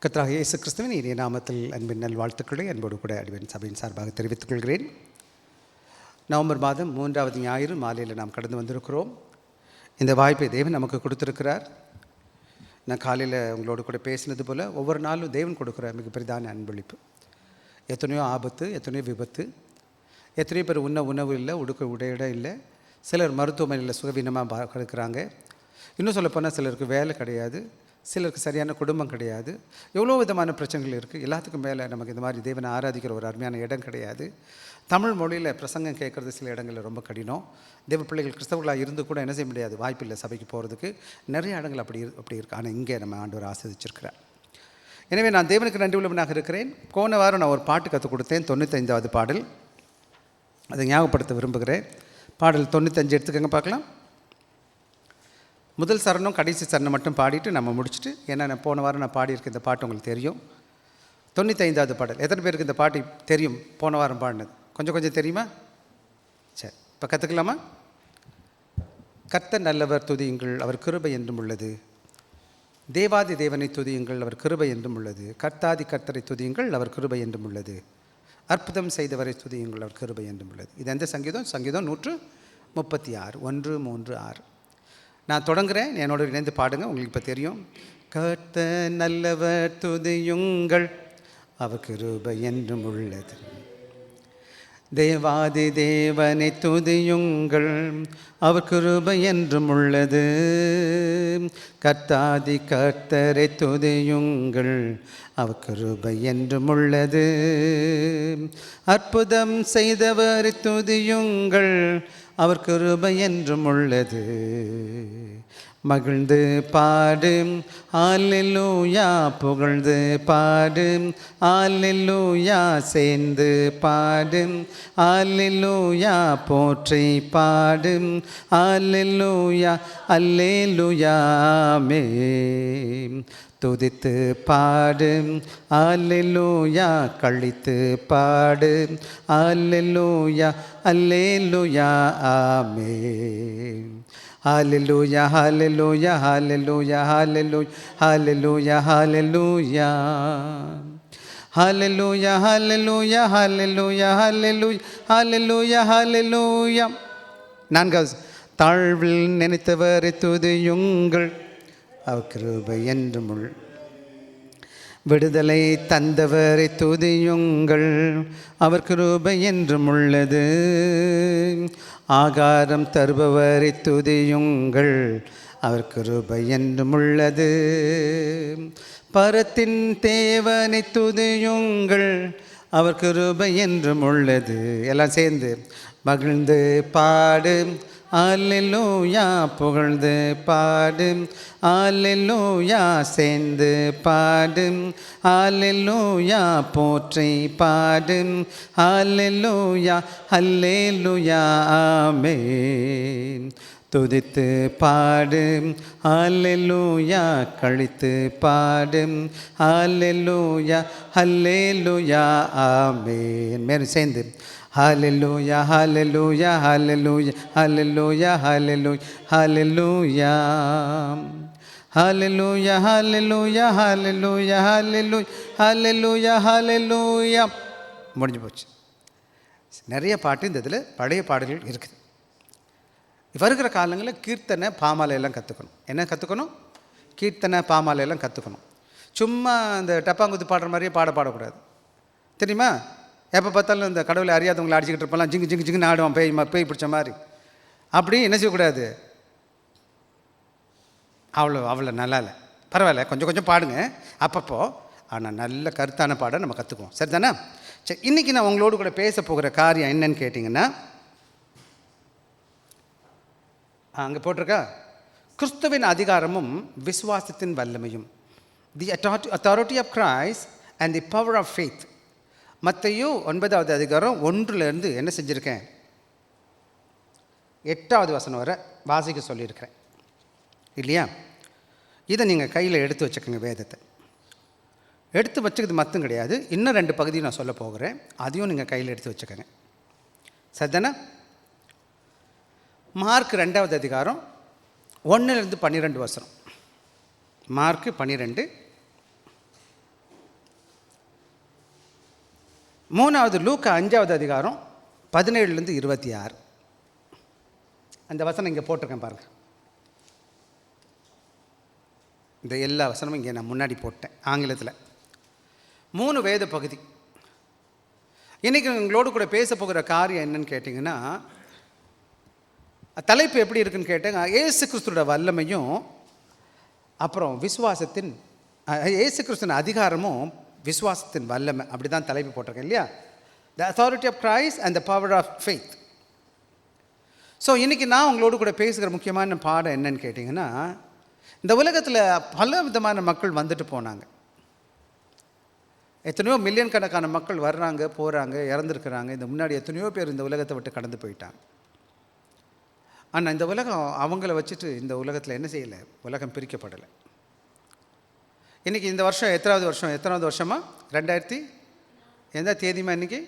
கர்த்தராகிய இயேசு கிறிஸ்துவின் இனிய நாமத்தில் அன்பின் நல்வாழ்த்துக்களை அன்போடு கூட அடிவன் சபையின் சார்பாக தெரிவித்துக் கொள்கிறேன். நவம்பர் மாதம் 3வது ஞாயிறு மாலையில் நாம் கடந்து வந்திருக்கிறோம். இந்த வாய்ப்பை தேவன் நமக்கு கொடுத்துருக்கிறார். நான் காலையில் உங்களோடு கூட பேசினது போல் ஒவ்வொரு நாளும் தேவன் கொடுக்குற மிகப்பெரிதான அன்பளிப்பு. எத்தனையோ ஆபத்து, எத்தனையோ விபத்து, எத்தனையோ பேர் உணவு இல்லை, உடுக்க உடையிட இல்லை, சிலர் மருத்துவமனையில் சுகவீனமாக இருக்கிறாங்க. இன்னும் சொல்லப்போனால் சிலருக்கு வேலை கிடையாது, சிலருக்கு சரியான குடும்பம் கிடையாது, எவ்வளோ விதமான பிரச்சனைகள் இருக்குது. எல்லாத்துக்கும் மேலே நமக்கு இந்த மாதிரி தேவனை ஆராதிக்கிற ஒரு அருமையான இடம் கிடையாது. தமிழ் மொழியில் பிரசங்கம் கேட்குறது சில இடங்களில் ரொம்ப கடினம். தேவ பிள்ளைகள் கிறிஸ்தவர்களாக இருந்து கூட என்ன செய்ய முடியாது, வாய்ப்பில்லை சபைக்கு போகிறதுக்கு. நிறைய இடங்கள் அப்படி இருக்குது. ஆனால் இங்கே நம்ம ஆண்டவர் ஆஸ்வதிச்சிருக்கிறார். எனவே நான் தேவனுக்கு நன்றி உள்ளவனாக இருக்கிறேன். போன வாரம் நான் ஒரு பாட்டு கற்றுக் கொடுத்தேன், 95வது பாடல். அதை ஞாபகப்படுத்த விரும்புகிறேன். பாடல் 95 எடுத்துக்கங்க பார்க்கலாம். முதல் சரணம் கடைசி சரணம் மட்டும் பாடிட்டு நம்ம முடிச்சுட்டு, ஏன்னா நான் போன வாரம் நான் பாடியிருக்க இந்த பாட்டு உங்களுக்கு தெரியும். 95வது பாடல். எத்தனை பேருக்கு இந்த பாட்டு தெரியும்? போன வாரம் பாடினது கொஞ்சம் தெரியுமா? சரி, இப்போ கற்றுக்கலாமா? கர்த்தர் நல்லவர், துதியுங்கள், அவர் கிருபை என்றும் உள்ளது. தேவாதி தேவனை துதியுங்கள், அவர் கிருபை என்றும் உள்ளது. கர்த்தாதி கர்த்தரை துதியுங்கள், அவர் கிருபை என்றும் உள்ளது. அற்புதம் செய்தவரை துதியுங்கள், அவர் கிருபை என்றும் உள்ளது. இது எந்த சங்கீதம்? சங்கீதம் 136, 1, 3, 6. நான் தொடங்குகிறேன், என்னோட இணைந்து பாடுங்க, உங்களுக்கு இப்போ தெரியும். கர்த்தர் நல்லவர், துதியுங்கள், அவர் கிருபை என்றும் உள்ளது. தேவாதி தேவனை துதியுங்கள், அவர் கிருபை என்றும் உள்ளது. கர்த்தாதி கர்த்தரை துதியுங்கள், அவர் கிருபை என்றும் உள்ளது. அற்புதம் செய்தவரை துதியுங்கள், அவர் கிருபை என்றும் உள்ளது. மகிழ்ந்து பாடு அல்லேலூயா, புகழ்ந்து பாடு அல்லேலூயா, சேர்ந்து பாடு அல்லேலூயா, போற்றி பாடு அல்லேலூயா, அல்லேலூயா ஆமென். துதித்து பாடு அல்லேலூயா, கழித்து பாடு அல்லேலூயா, அல்லேலூயா ஆமென். ஹல்லேலூயா ஹல்லேலூயா ஹல்லேலூயா ஹல்லேலூயா ஹல்லேலூயா ஹல்லேலூயா ஹல்லேலூயா ஹல்லேலூயா ஹல்லேலூயா ஹல்லேலூயா ஹல்லேலூயா. 4வது, தாழ்வில் நினைத்தவரை துதியுங்கள், அவர் கிருபை என்றும் உள்ளது. விடுதலை தந்தவரை துதியுங்கள், அவர் கிருபை என்றும் உள்ளது. ஆகாரம் தருபவரை துதியுங்கள், அவர் கிருபை என்றும் உள்ளது. பரத்தின் தேவனை துதியுங்கள், அவர் கிருபை என்றும் உள்ளது. எல்லாம் சேர்ந்து மகிழ்ந்து பாடு அல்லேலூயா, புகழ்ந்து பாடு அல்லேலூயா, சேர்ந்து பாடு அல்லேலூயா, போற்றி பாடு அல்லேலூயா, அல்லேலூயா ஆமென். துதித்து பாடு அல்லேலூயா, கழித்து பாடு அல்லேலூயா, அல்லேலூயா ஆமென். மேலும் சேர்ந்து ஹல்லேலூயா ஹல்லேலூயா ஹல்லேலூயா ஹல்லேலூயா ஹல்லேலூயா ஹல்லேலூயா ஹல்லேலூயா ஹல்லேலூயா ஹல்லேலூயா ஹல்லேலூயா ஹல்லேலூயா. முடிஞ்சு போச்சு. நிறைய பாட்டு இந்த இதில் பழைய பாடல்கள் இருக்குது. வருகிற காலங்களில் கீர்த்தனை பாமாலையெல்லாம் கற்றுக்கணும். என்ன கற்றுக்கணும்? கீர்த்தனை பாமாலையெல்லாம் கற்றுக்கணும். சும்மா அந்த டப்பாங்குத்து பாடுற மாதிரியே பாடக்கூடாது. தெரியுமா? எப்போ பார்த்தாலும் இந்த கடவுளை அறியாதவங்களை அடிச்சுக்கிட்டு இருப்பான், ஜிங்கு ஜிங்கு ஜிங்குன்னு ஆடுவான், பேய் பிடிச்ச மாதிரி. அப்படி என்ன செய்யக்கூடாது. அவ்வளோ நல்லா இல்லை, பரவாயில்ல, கொஞ்சம் பாடுங்க அப்பப்போ. ஆனால் நல்ல கருத்தான பாடம் நம்ம கற்றுக்குவோம். சரி தானே? சரி, இன்றைக்கி நான் உங்களோடு கூட பேச போகிற காரியம் என்னன்னு கேட்டிங்கன்னா, அங்கே போட்டிருக்கா, கிறிஸ்துவின் அதிகாரமும் விசுவாசத்தின் வல்லமையும், the authority of Christ and the power of faith. மத்தேயு 9வது அதிகாரம் 1லேருந்து என்ன செஞ்சுருக்கேன், 8வது வசனம் வரை வாசிக்க சொல்லியிருக்கிறேன் இல்லையா? இதை நீங்கள் கையில் எடுத்து வச்சுக்கோங்க. வேதத்தை எடுத்து வச்சுக்கிறது மட்டும் கிடையாது, இன்னும் 2 பகுதியும் நான் சொல்ல போகிறேன், அதையும் நீங்கள் கையில் எடுத்து வச்சுக்கோங்க. சரிதானே? மார்க் 2வது அதிகாரம் 1லேருந்து 12 வசனம். மார்க்கு 12, மூணாவது லூக்கா 5வது அதிகாரம் 17லேருந்து 26. அந்த வசனம் இங்கே போட்டிருக்கேன் பாருங்கள். இந்த எல்லா வசனமும் இங்கே நான் முன்னாடி போட்டேன் ஆங்கிலத்தில். 3 வேத பகுதி. இன்றைக்கி உங்களோடு கூட பேச போகிற காரியம் என்னன்னு கேட்டிங்கன்னா, தலைப்பு எப்படி இருக்குன்னு கேட்டேங்க, இயேசு கிறிஸ்துவோட வல்லமையும் அப்புறம் விசுவாசத்தின் இயேசு கிறிஸ்துவின் அதிகாரமும் விசுவாசத்தின் வல்லமை, அப்படி தான் தலைப்பு போட்டிருக்கேன் இல்லையா? The authority of Christ and the power of faith. So இன்றைக்கி நான் உங்களோடு கூட பேசுகிற முக்கியமான பாடம் என்னன்னு கேட்டிங்கன்னா, இந்த உலகத்தில் பல விதமான மக்கள் வந்துட்டு போனாங்க. எத்தனையோ மில்லியன் கணக்கான மக்கள் வர்றாங்க, போகிறாங்க, இறந்துருக்குறாங்க. இந்த முன்னாடி எத்தனையோ பேர் இந்த உலகத்தை விட்டு கடந்து போயிட்டாங்க. ஆனால் இந்த உலகம் அவங்கள வச்சுட்டு இந்த உலகத்தில் என்ன செய்யலை, உலகம் பிரிக்கப்படலை. இன்றைக்கி இந்த வருஷம் எத்தனாவது வருஷமா? 2000 எந்த தேதிமா இன்றைக்கி?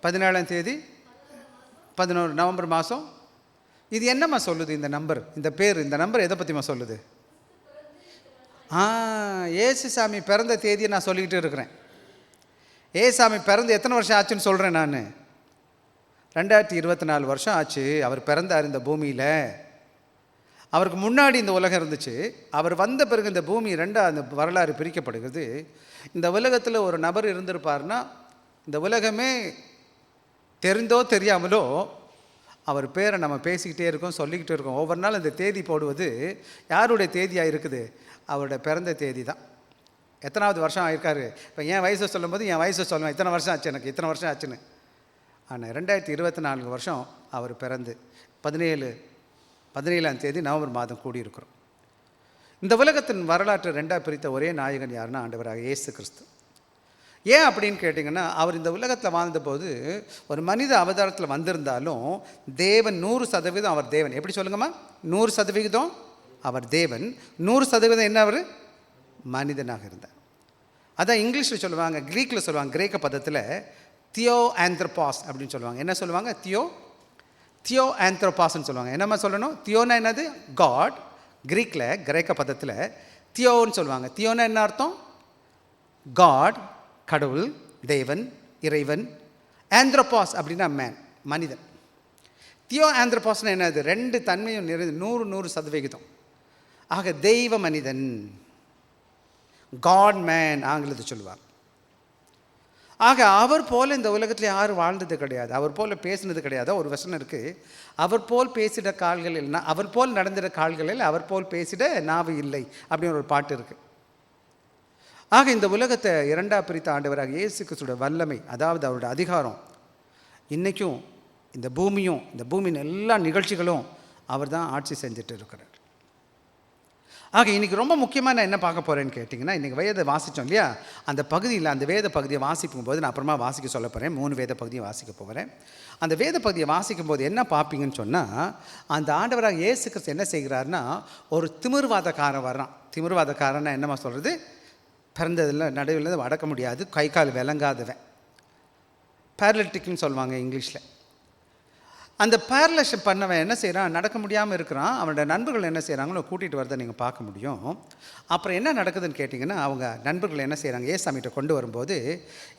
17ஆம் தேதி 11 நவம்பர் மாதம். இது என்னம்மா சொல்லுது இந்த நம்பர், இந்த பேர், இந்த நம்பர் எதை பற்றிமா சொல்லுது? ஏசுசாமி பிறந்த தேதியை நான் சொல்லிக்கிட்டு இருக்கிறேன். ஏசாமி பிறந்து எத்தனை வருஷம் ஆச்சுன்னு சொல்கிறேன் நான். 2024 வருஷம் ஆச்சு அவர் பிறந்தார் இந்த பூமியில். அவருக்கு முன்னாடி இந்த உலகம் இருந்துச்சு. அவர் வந்த பிறகு இந்த பூமி அந்த வரலாறு பிரிக்கப்படுகிறது. இந்த உலகத்தில் ஒரு நபர் இருந்திருப்பார்னா, இந்த உலகமே தெரிந்தோ தெரியாமலோ அவர் பேரை நம்ம பேசிக்கிட்டே இருக்கோம், சொல்லிக்கிட்டே இருக்கோம். ஒவ்வொரு நாள் இந்த தேதி போடுவது யாருடைய தேதியாக இருக்குது? அவருடைய பிறந்த தேதி தான். எத்தனாவது வருஷம் ஆயிருக்காரு? இப்போ என் வயசை சொல்லும்போது என் வயசை சொல்லுவேன், இத்தனை வருஷம் ஆச்சு, எனக்கு இத்தனை வருஷம் ஆச்சுன்னு. ஆனால் 2024 வருஷம் அவர் பிறந்து 17ஆம் தேதி நவம்பர் மாதம் கூடியிருக்கிறோம். இந்த உலகத்தின் வரலாற்று 2ஆக பிரித்த ஒரே நாயகன் யாருன்னா ஆண்டவராக இயேசு கிறிஸ்து. ஏன் அப்படின்னு கேட்டிங்கன்னா, அவர் இந்த உலகத்தில் வாழ்ந்தபோது ஒரு மனித அவதாரத்தில் வந்திருந்தாலும் தேவன் 100% அவர் தேவன். எப்படி சொல்லுங்கம்மா? 100% அவர் தேவன், 100% என்ன, அவர் மனிதனாக இருந்தார். அதான் இங்கிலீஷில் சொல்லுவாங்க, கிரீக்கில் சொல்லுவாங்க, கிரேக்க பதத்தில் தியோ ஆந்த்ரோபாஸ் அப்படின்னு சொல்லுவாங்க. என்ன சொல்லுவாங்க? தியோ ஆந்த்ரோபாஸ்ன்னு சொல்லுவாங்க. என்னம்மா சொல்லணும்? தியோனா என்னது? காட். கிரீக்கில் கிரேக்க பதத்தில் தியோன்னு சொல்லுவாங்க. தியோனா என்ன அர்த்தம்? காட், கடவுள், தேவன், இறைவன். ஆந்த்ரோபாஸ் அப்படின்னா மேன், மனிதன். தியோ ஆந்த்ரோபாஸ்னா என்னது? 2 தன்மையும் 100%. ஆக தெய்வ மனிதன், காட் மேன் ஆங்கிலத்தை சொல்லுவாங்க. ஆக அவர் போல் இந்த உலகத்தில் யாரும் வாழ்ந்தது கிடையாது, அவர் போல் பேசினது கிடையாது. ஒரு வசனம் இருக்குது, அவர் போல் பேசிட கால்கள் இல்லைன்னா, அவர் போல் நடந்திட கால்களில் அவர் போல் பேசிட நாவு இல்லை அப்படின்னு ஒரு பாட்டு இருக்குது. ஆக இந்த உலகத்தை 2ஆக பிரித்த ஆண்டவராக இயேசு கிறிஸ்துவோட வல்லமை, அதாவது அவருடைய அதிகாரம், இன்றைக்கும் இந்த பூமியும் இந்த பூமியின் எல்லா நிகழ்ச்சிகளும் அவர் தான் ஆட்சி செஞ்சுட்டு இருக்கிறார். ஆக இன்றைக்கி ரொம்ப முக்கியமாக நான் என்ன பார்க்க போகிறேன்னு கேட்டிங்கன்னா, இன்றைக்கி வேத வாசித்தோம் இல்லையா, அந்த பகுதியில் அந்த வேத பகுதியை வாசிக்கும் போது நான் அப்புறமா வாசிக்க சொல்ல போகிறேன். 3 வேத பகுதியை வாசிக்க போகிறேன். அந்த வேத பகுதியை வாசிக்கும் போது என்ன பார்ப்பீங்கன்னு சொன்னால், அந்த ஆண்டவராக இயேசு கிறிஸ்து என்ன செய்கிறாருன்னா, ஒரு திமிர்வாதக்காரன் வர்றான். திமிர்வாதக்காரன்னா என்னம்மா சொல்கிறது? பிறந்ததில் நடுவில் அடக்க முடியாது, கை கால் விளங்காதவன், பேரலிட்டிக்னு சொல்லுவாங்க இங்கிலீஷில். அந்த பேரலைஸ் பண்ணவன் என்ன செய்கிறான்? நடக்க முடியாமல் இருக்கிறான். அவனோட நண்பர்கள் என்ன செய்கிறாங்களோ கூட்டிகிட்டு வரதை நீங்கள் பார்க்க முடியும். அப்புறம் என்ன நடக்குதுன்னு கேட்டிங்கன்னா, அவங்க நண்பர்கள் என்ன செய்கிறாங்க? ஏசாமிகிட்ட கொண்டு வரும்போது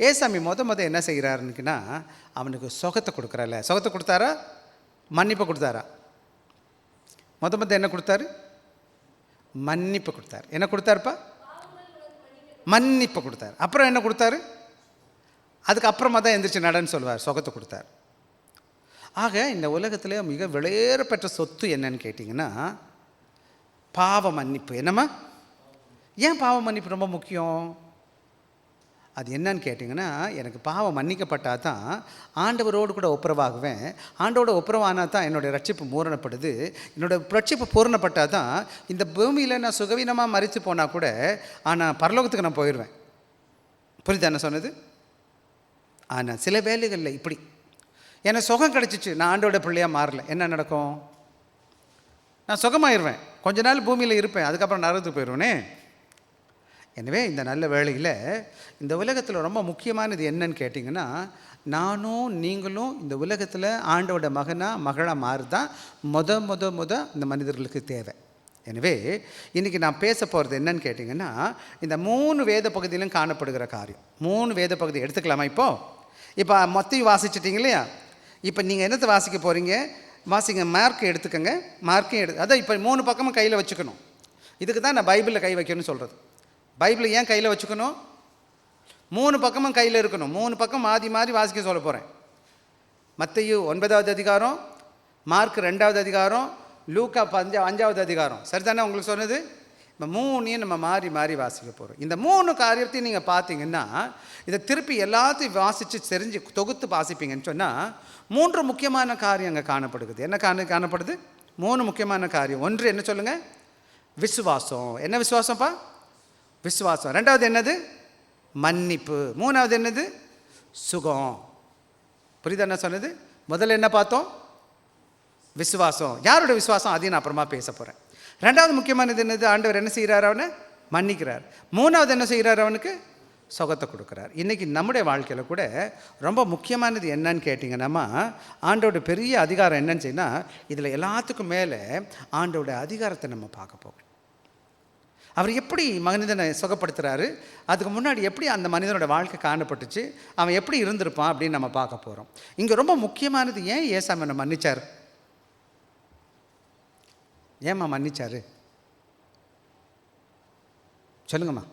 ஏசாமி முத என்ன செய்கிறாருன்னுக்குன்னா, அவனுக்கு சுகத்தை கொடுக்குறால. சுகத்தை கொடுத்தாரா? மன்னிப்பை கொடுத்தாரா? முத என்ன கொடுத்தாரு? மன்னிப்பு கொடுத்தாரு. என்ன கொடுத்தாருப்பா? மன்னிப்பை கொடுத்தாரு. அப்புறம் என்ன கொடுத்தாரு? அதுக்கப்புறமா தான் எந்திரிச்சு நடன்னு சொல்லுவார், சுகத்தை கொடுத்தார். ஆக இந்த உலகத்திலே மிக விலையேறப்பெற்ற சொத்து என்னன்னு கேட்டிங்கன்னா, பாவ மன்னிப்பு. என்னம்மா? ஏன் பாவ மன்னிப்பு ரொம்ப முக்கியம்? அது என்னன்னு கேட்டிங்கன்னா, எனக்கு பாவம் மன்னிக்கப்பட்டால் தான் ஆண்டவரோடு கூட ஒப்புரவாகுவேன். ஆண்டோட ஒப்புரவானால் தான் என்னுடைய ரட்சிப்பு பூரணப்படுது. என்னோடய ரட்சிப்பு பூரணப்பட்டால் தான் இந்த பூமியில் நான் சுகவீனமாக மறித்து போனால் கூட ஆனால் பரலோகத்துக்கு நான் போயிடுவேன். புரியுதா என்ன சொன்னது? ஆனால் சில வேலைகளில் இப்படி எனக்கு சுகம் கிடச்சிச்சு, நான் ஆண்டோட பிள்ளையாக மாறல, என்ன நடக்கும்? நான் சுகமாயிருவேன், கொஞ்ச நாள் பூமியில் இருப்பேன், அதுக்கப்புறம் நரகத்துக்கு போயிடுவேனே. எனவே இந்த நல்ல வேளையில் இந்த உலகத்தில் ரொம்ப முக்கியமானது என்னன்னு கேட்டிங்கன்னா, நானும் நீங்களும் இந்த உலகத்தில் ஆண்டோட மகனாக மகளாக மாறுதான் முத இந்த மனிதர்களுக்கு தேவை. எனவே இன்றைக்கி நான் பேச போகிறது என்னன்னு கேட்டிங்கன்னா, இந்த 3 வேத பகுதியிலும் காணப்படுகிற காரியம். 3 வேத பகுதி எடுத்துக்கலாமா? இப்போ மொத்தையும் வாசிச்சிட்டிங்க இல்லையா? இப்போ நீங்கள் என்னத்தை வாசிக்க போகிறீங்க? வாசிங்க. மார்க் எடுத்துக்கோங்க. மார்க்கையும் அதான் இப்போ 3 பக்கமும் கையில் வச்சுக்கணும். இதுக்கு தான் நான் பைபிளில் கை வைக்கணும்னு சொல்கிறது. பைபிளை ஏன் கையில் வச்சுக்கணும்? 3 பக்கமும் கையில் இருக்கணும். 3 பக்கம் மாறி மாறி வாசிக்க சொல்ல போகிறேன். மத்தேயு 9வது அதிகாரம், மார்க் 2வது அதிகாரம், லூக்கா 5வது அதிகாரம். சரிதானே உங்களுக்கு சொன்னது? இப்போ 3ஐயும் நம்ம மாறி மாறி வாசிக்க போகிறோம். இந்த 3 காரியத்தையும் நீங்கள் பார்த்தீங்கன்னா, இதை திருப்பி எல்லாத்தையும் வாசித்து தெரிஞ்சு தொகுத்து வாசிப்பீங்கன்னு சொன்னால் 3 முக்கியமான காரியம் அங்கே காணப்படுகிறது. என்ன காணப்படுது? 3 முக்கியமான காரியம். ஒன்று என்ன சொல்லுங்கள்? விசுவாசம். என்ன விசுவாசம்ப்பா? விசுவாசம். 2வது என்னது? மன்னிப்பு. 3வது என்னது? சுகம். புரியுதா என்ன சொன்னது? முதல்ல என்ன பார்த்தோம்? விசுவாசம். யாரோட விசுவாசம்? அதையும் நான் அப்புறமா பேச போகிறேன். 2வது முக்கியமானது என்னது? ஆண்டவர் என்ன செய்கிறார்? அவனை மன்னிக்கிறார். 3வது என்ன செய்கிறார்? அவனுக்கு சுகத்தை கொடுக்குறார். இன்றைக்கி நம்முடைய வாழ்க்கையில் கூட ரொம்ப முக்கியமானது என்னன்னு கேட்டிங்கன்னா, ஆண்டோட பெரிய அதிகாரம் என்னன்னு சொன்னால், இதில் எல்லாத்துக்கும் மேலே ஆண்டோட அதிகாரத்தை நம்ம பார்க்க போகிறோம். அவர் எப்படி மனிதனை சுகப்படுத்துகிறாரு, அதுக்கு முன்னாடி எப்படி அந்த மனிதனோட வாழ்க்கை காணப்பட்டுச்சு, அவன் எப்படி இருந்திருப்பான் அப்படின்னு நம்ம பார்க்க போகிறோம். இங்கே ரொம்ப முக்கியமானது, ஏன் ஏசாமி என்னை மன்னிச்சார்? ஏம்மா மன்னிச்சாரு? சொல்லுங்கம்மா.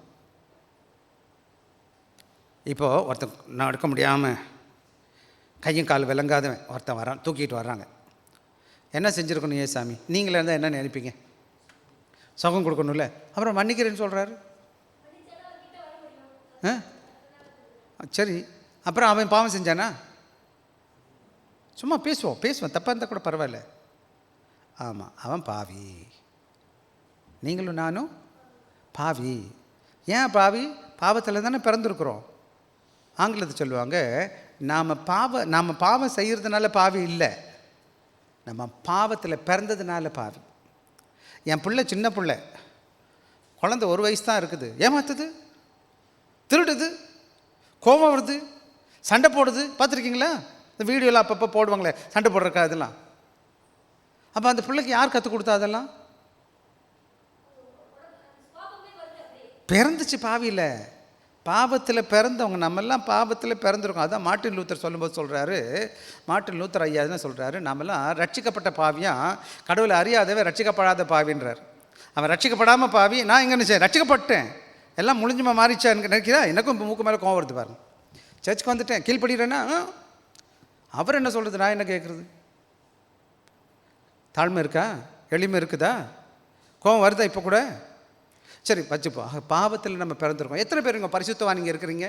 இப்போது ஒருத்தன் நடக்க முடியாமல் கையும் கால் விளங்காதவன் ஒருத்தன் வரான், தூக்கிட்டு வர்றாங்க. என்ன செஞ்சுருக்கணும் ஏசாமி? நீங்களே இருந்தால் என்ன நினைப்பீங்க? சுகம் கொடுக்கணும்ல. அப்புறம் மன்னிக்கிறேன்னு சொல்கிறாரு. சரி, அப்புறம் அவன் பாவம் செஞ்சானா? சும்மா பேசுவோம், தப்பாக இருந்தால் கூட பரவாயில்ல. ஆமாம், அவன் பாவி. நீங்களும் நானும் பாவி. ஏன் பாவி? பாவத்தில் தானே பிறந்திருக்கிறோம். ஆங்கிலத்தை சொல்லுவாங்க, நாம் பாவம் செய்கிறதுனால பாவி இல்லை, நம்ம பாவத்தில் பிறந்ததுனால பாவி. என் பிள்ளை சின்ன பிள்ளை, குழந்தை 1 வயசு தான் இருக்குது, ஏமாத்துது, திருடுது, கோபம் வருது, சண்டை போடுது. பார்த்துருக்கீங்களா? இந்த வீடியோலாம் அப்பப்போ போடுவாங்களே சண்டை போடுறக்கா இதெல்லாம். அப்போ அந்த பிள்ளைக்கு யார் கற்றுக் கொடுத்தா? அதெல்லாம் பிறந்துச்சு பாவியில். பாவத்தில் பிறந்தவங்க நம்மெல்லாம் பாவத்தில் பிறந்திருக்கோம். அதான் மார்ட்டின் லூத்தர் சொல்லும்போது சொல்கிறாரு, மார்ட்டின் லூத்தர் ஐயா தான் சொல்கிறாரு, நம்மெல்லாம் ரட்சிக்கப்பட்ட பாவியாக, கடவுளை அறியாதவே ரட்சிக்கப்படாத பாவின்றார். அவன் ரட்சிக்கப்படாமல் பாவி, நான் எங்கே நினச்சேன் ரட்சிக்கப்பட்டேன், எல்லாம் முடிஞ்சுமா மாறிச்சான்னு நினைக்கிறா. எனக்கும் இப்போ மூக்கு மேலே கோவம் வருது பாருங்க. சர்ச்சுக்கு வந்துட்டேன், கீழ்படுகிறேன்னா அவர் என்ன சொல்கிறது, நான் என்ன கேட்குறது? தாழ்மை இருக்கா? எளிமை இருக்குதா? கோவம் வருதா இப்போ கூட? சரி வச்சுப்போம். பாவத்தில் நம்ம பிறந்திருக்கோம். எத்தனை பேர் இங்கே பரிசுத்தவான் நீங்கள் இருக்கிறீங்க?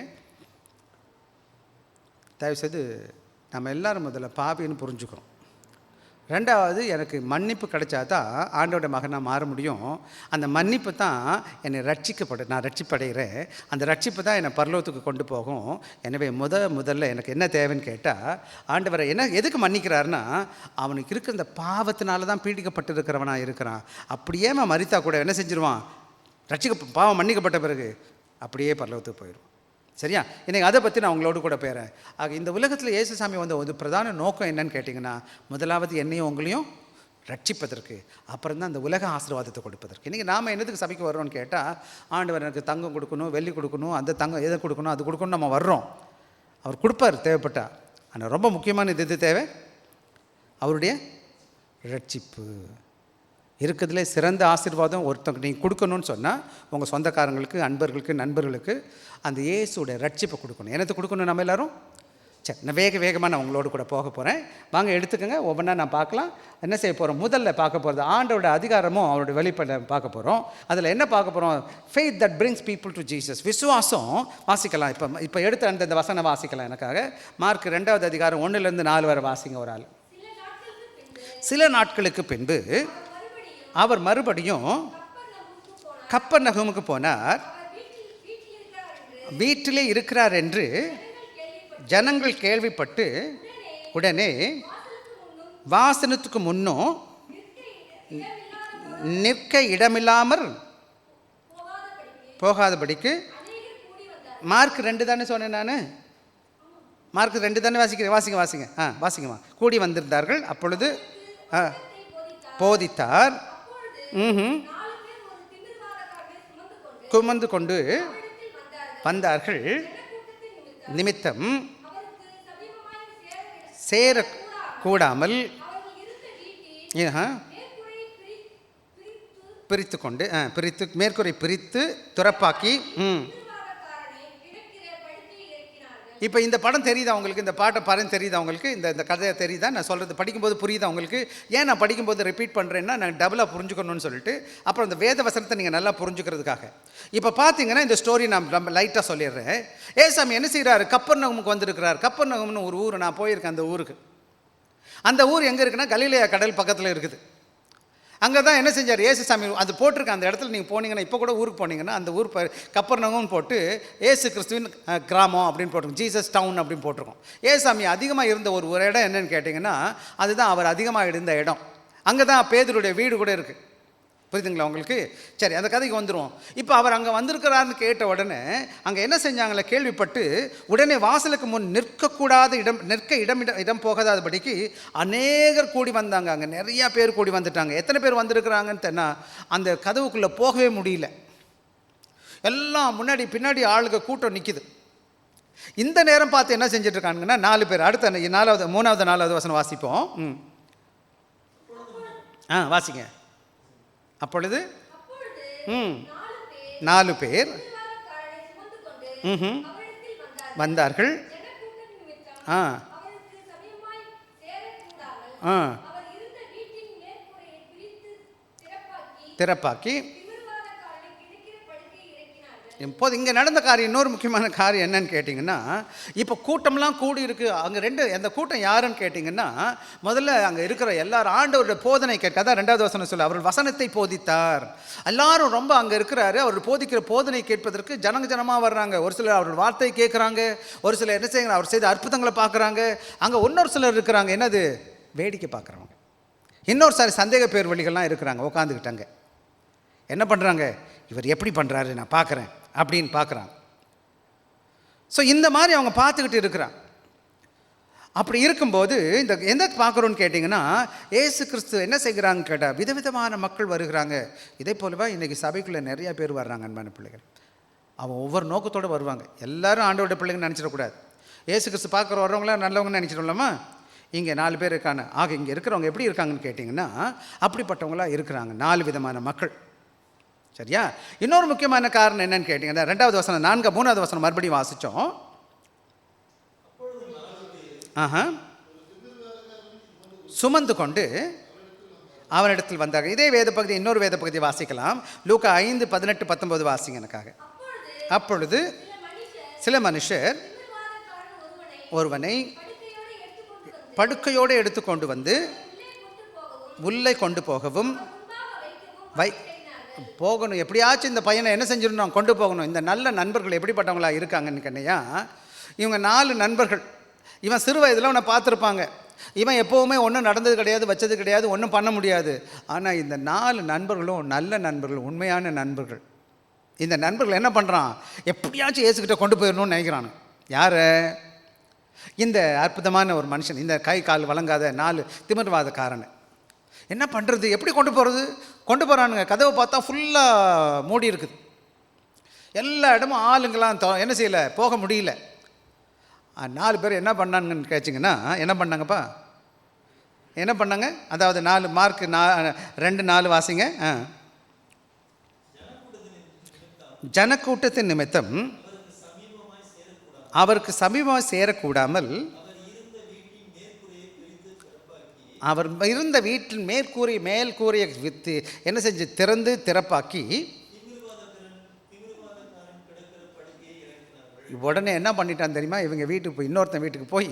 தயவுசெய்து நம்ம எல்லோரும் முதல்ல பாவின்னு புரிஞ்சுக்கிறோம். 2வது, எனக்கு மன்னிப்பு கிடைச்சா தான் ஆண்டோட மகனாக மாற முடியும். அந்த மன்னிப்பு தான் என்னை நான் ரட்சிப்படைகிறேன். அந்த ரட்சிப்பு தான் என்னை பரலோகத்துக்கு கொண்டு போகும். எனவே முதல்ல எனக்கு என்ன தேவைன்னு கேட்டால், ஆண்டவரை எதுக்கு மன்னிக்கிறாருன்னா, அவனுக்கு இருக்கிற இந்த பாவத்தினால தான் பீடிக்கப்பட்டு இருக்கிறவனாக இருக்கிறான். அப்படியே மரித்தா கூட என்ன செஞ்சிருவான்? பாவம் மன்னிக்கப்பட்ட பிறகு அப்படியே பரலோகத்துக்கு போயிடும். சரியா? இன்றைக்கி அதை பற்றி நான் உங்களோடு கூட போகிறேன். ஆக இந்த உலகத்தில் இயேசுசாமி ஒரு பிரதான நோக்கம் என்னன்னு கேட்டிங்கன்னா, முதலாவது என்னையும் உங்களையும் ரட்சிப்பதற்கு, அப்புறம் தான் அந்த உலக ஆசீர்வாதத்தை கொடுப்பதற்கு. இன்றைக்கி நாம் என்னதுக்கு சபைக்கு வர்றோம்னு கேட்டால், ஆண்டவர் எனக்கு தங்கம் கொடுக்கணும், வெள்ளி கொடுக்கணும், அந்த தங்கம் எதை கொடுக்கணும், அது கொடுக்கணும் நம்ம வர்றோம். அவர் கொடுப்பார் தேவைப்பட்டா. ஆனால் ரொம்ப முக்கியமான இது தேவை, அவருடைய ரட்சிப்பு. இருக்கிறதுலே சிறந்த ஆசீர்வாதம் ஒருத்தவங்க நீங்கள் கொடுக்கணும்னு சொன்னால், உங்கள் சொந்தக்காரங்களுக்கு, அன்பர்களுக்கு, நண்பர்களுக்கு அந்த இயேசுடைய ரட்சிப்பை கொடுக்கணும். என்னத்தை கொடுக்கணும்? நம்ம எல்லோரும் சரி, நான் வேகமாக நான் உங்களோடு கூட போக போகிறேன். வாங்க எடுத்துக்கோங்க, ஒவ்வொன்றா நான் பார்க்கலாம். என்ன செய்ய போகிறோம்? முதல்ல பார்க்க போகிறது ஆண்டோட அதிகாரமும் அவருடைய வெளிப்பாடை பார்க்க போகிறோம். அதில் என்ன பார்க்க போகிறோம்? Faith that brings people to Jesus. விசுவாசம். வாசிக்கலாம். இப்போ எடுத்த அந்த வசனம் வாசிக்கலாம் எனக்காக. மார்க் 2வது அதிகாரம் 1லேருந்து 4 வரை வாசிங்க ஒரு ஆள். சில நாட்களுக்கு பின்பு அவர் மறுபடியும் கப்பர்நகூமுக்கு போனார். வீட்டிலே இருக்கிறார் என்று ஜனங்கள் கேள்விப்பட்டு உடனே வாசனத்துக்கு முன்னும் நிற்க இடமில்லாமல் போகாதபடிக்கு, மார்க் 2 தானே சொன்னேன் நான், மார்க் 2 தானே வாசிங்கம்மா. கூடி வந்திருந்தார்கள். அப்பொழுது போதித்தார். சுமந்து கொண்டு வந்தார்கள் நிமித்தம் சேரக்கூடாமல் பிரித்து கொண்டு மேற்கூரை பிரித்து துறப்பாக்கி. இப்போ இந்த படம் தெரியுதா உங்களுக்கு? இந்த பாட்டை பாருங்க, தெரியுதா உங்களுக்கு? இந்த கதையை தெரியுதா? நான் சொல்கிறது படிக்கும்போது புரியுதா உங்களுக்கு? ஏன் நான் படிக்கும்போது ரிப்பீட் பண்ணுறேன்னா, நான் டபுளாக புரிஞ்சுக்கணும்னு சொல்லிட்டு, அப்புறம் இந்த வேத வசனத்தை நீங்கள் நல்லா புரிஞ்சுக்கிறதுக்காக. இப்போ பார்த்தீங்கன்னா இந்த ஸ்டோரி நான் ரொம்ப லைட்டாக சொல்லிடுறேன். ஏசாமி என்ன செய்கிறாரு? கப்பர்நகமுக்கு வந்திருக்கிறார். கப்பர்நகம்னு ஒரு ஊர், நான் போயிருக்கேன் அந்த ஊருக்கு. அந்த ஊர் எங்கே இருக்குன்னா கலிலேயா கடல் பக்கத்தில் இருக்குது. அங்கே தான் என்ன செஞ்சார் ஏசுசாமி, அது போட்டிருக்க அந்த இடத்துல நீங்கள் போனீங்கன்னா, இப்போ கூட ஊருக்கு போனீங்கன்னா அந்த ஊர் கப்பர்நகம்னு போட்டு ஏசு கிறிஸ்துவின் கிராமம் அப்படின்னு போட்டிருக்கோம், ஜீசஸ் டவுன் அப்படின்னு போட்டிருக்கோம். ஏசாமி அதிகமாக இருந்த ஒரு இடம் என்னன்னு கேட்டிங்கன்னா, அதுதான் அவர் அதிகமாக இருந்த இடம். அங்கே தான் பேதுருடைய வீடு கூட இருக்குது. புரியுதுங்களா உங்களுக்கு? சரி, அந்த கதைக்கு வந்துடும். இப்போ அவர் அங்கே வந்திருக்கிறாருன்னு கேட்ட உடனே அங்கே என்ன செஞ்சாங்களே கேள்விப்பட்டு, உடனே வாசலுக்கு முன் நிற்கக்கூடாத இடம் போகாதபடிக்கு அநேகர் கூடி வந்தாங்க. அங்கே நிறையா பேர் கூடி வந்துட்டாங்க. எத்தனை பேர் வந்திருக்கிறாங்கன்னு தென்னா அந்த கதவுக்குள்ளே போகவே முடியல. எல்லாம் முன்னாடி பின்னாடி ஆளுங்க கூட்டம் நிற்கிது. இந்த நேரம் பார்த்து என்ன செஞ்சிட்ருக்காங்கன்னா 4 பேர். அடுத்த 4வது வசனம் வாசிப்போம். வாசிங்க. அப்பொழுது 4 பேர் வந்தார்கள். திறப்பாக்கி. இப்போது இங்கே நடந்த காரியம், இன்னொரு முக்கியமான காரியம் என்னன்னு கேட்டிங்கன்னா, இப்போ கூட்டம்லாம் கூடி இருக்குது. அங்கே அந்த கூட்டம் யாருன்னு கேட்டிங்கன்னா, முதல்ல அங்கே இருக்கிற எல்லாரும் ஆண்டவருடைய போதனை கேட்க, அதான் 2வது வசனம் சொல்லு, அவர் வசனத்தை போதித்தார். எல்லாரும் ரொம்ப அங்கே இருக்கிறாரு. அவர் போதிக்கிற போதனை கேட்பதற்கு ஜனமாக வர்றாங்க. ஒரு சிலர் அவரோட வார்த்தையை கேட்குறாங்க, ஒரு சிலர் என்ன செய்யுங்க அவர் செய்த அற்புதங்களை பார்க்குறாங்க. அங்கே இன்னொரு சிலர் இருக்கிறாங்க, என்னது வேடிக்கை பார்க்குறவங்க. இன்னொரு சாரி சந்தேக பேர் வழிகள்லாம் இருக்கிறாங்க, உட்காந்துக்கிட்டாங்க. என்ன பண்ணுறாங்க? இவர் எப்படி பண்ணுறாரு நான் பார்க்குறேன் அப்படின்னு பார்க்குறாங்க. ஸோ இந்த மாதிரி அவங்க பார்த்துக்கிட்டு இருக்கிறாங்க. அப்படி இருக்கும்போது இந்த எந்த பார்க்குறோன்னு கேட்டிங்கன்னா, ஏசு கிறிஸ்து என்ன செய்கிறாங்க கேட்டால், விதவிதமான மக்கள் வருகிறாங்க. இதே போலவா இன்றைக்கி சபைக்குள்ளே நிறையா பேர் வர்றாங்க. அன்பான பிள்ளைகள், அவன் ஒவ்வொரு நோக்கத்தோடு வருவாங்க. எல்லாரும் ஆண்டோட பிள்ளைங்க நினச்சிடக்கூடாது. ஏசு கிறிஸ்து பார்க்குற வர்றவங்களாம் நல்லவங்கன்னு நினச்சிடலாமா? இங்கே 4 பேர் இருக்காங்க. இங்கே இருக்கிறவங்க எப்படி இருக்காங்கன்னு கேட்டிங்கன்னா, அப்படிப்பட்டவங்களாம் இருக்கிறாங்க. 4 விதமான மக்கள். சரியா? இன்னொரு முக்கியமான காரணம் என்னன்னு கேட்டிங்கன்னா, 2வது வசனம் 3வது வசனம் மறுபடியும் வாசித்தோம். சுமந்து கொண்டு அவனிடத்தில் வந்தார்கள். இதே வேத பகுதி இன்னொரு வேத பகுதி வாசிக்கலாம். லூக்கா 5:18-19 வாசிங்க எனக்காக. அப்பொழுது சில மனுஷர் ஒருவனை படுக்கையோடு எடுத்துக்கொண்டு வந்து உள்ளே கொண்டு போகவும் போகணும். எப்படியாச்சும் இந்த பையனை என்ன செஞ்சிடணும், கொண்டு போகணும். இந்த நல்ல நண்பர்கள் எப்படிப்பட்டவங்களா இருக்காங்கன்னு கண்ணையா, இவங்க 4 நண்பர்கள். இவன் சிறு வயதில் அவனை பார்த்துருப்பாங்க. இவன் எப்போவுமே ஒன்றும் நடந்தது கிடையாது, வச்சது கிடையாது, ஒன்றும் பண்ண முடியாது. ஆனால் இந்த 4 நண்பர்களும் நல்ல நண்பர்கள், உண்மையான நண்பர்கள். இந்த நண்பர்கள் என்ன பண்ணுறான், எப்படியாச்சும் ஏசுக்கிட்ட கொண்டு போயிடணும்னு நினைக்கிறானு. யார்? இந்த அற்புதமான ஒரு மனுஷன், இந்த கை கால் வழங்காத 4 திமிர்வாதக்காரனை. என்ன பண்ணுறது, எப்படி கொண்டு போகிறானுங்க. கதவை பார்த்தா ஃபுல்லாக மூடி இருக்குது. எல்லா இடமும் ஆளுங்களாம் என்ன செய்யலை, போக முடியல. 4 பேர் என்ன பண்ணாங்கன்னு கேச்சிங்கன்னா, என்ன பண்ணாங்கப்பா, என்ன பண்ணாங்க? அதாவது 4 மார்க் 2:4 வாசிங்க. ஜனக்கூட்டத்தின் நிமித்தம் அவருக்கு சமீபமாக சேரக்கூடாமல் அவர் இருந்த வீட்டின் மேல்கூரையை வித்து என்ன செஞ்சு திறந்து திறப்பாக்கி, உடனே என்ன பண்ணிட்டான் தெரியுமா, இவங்க வீட்டுக்கு போய் இன்னொருத்தன் வீட்டுக்கு போய்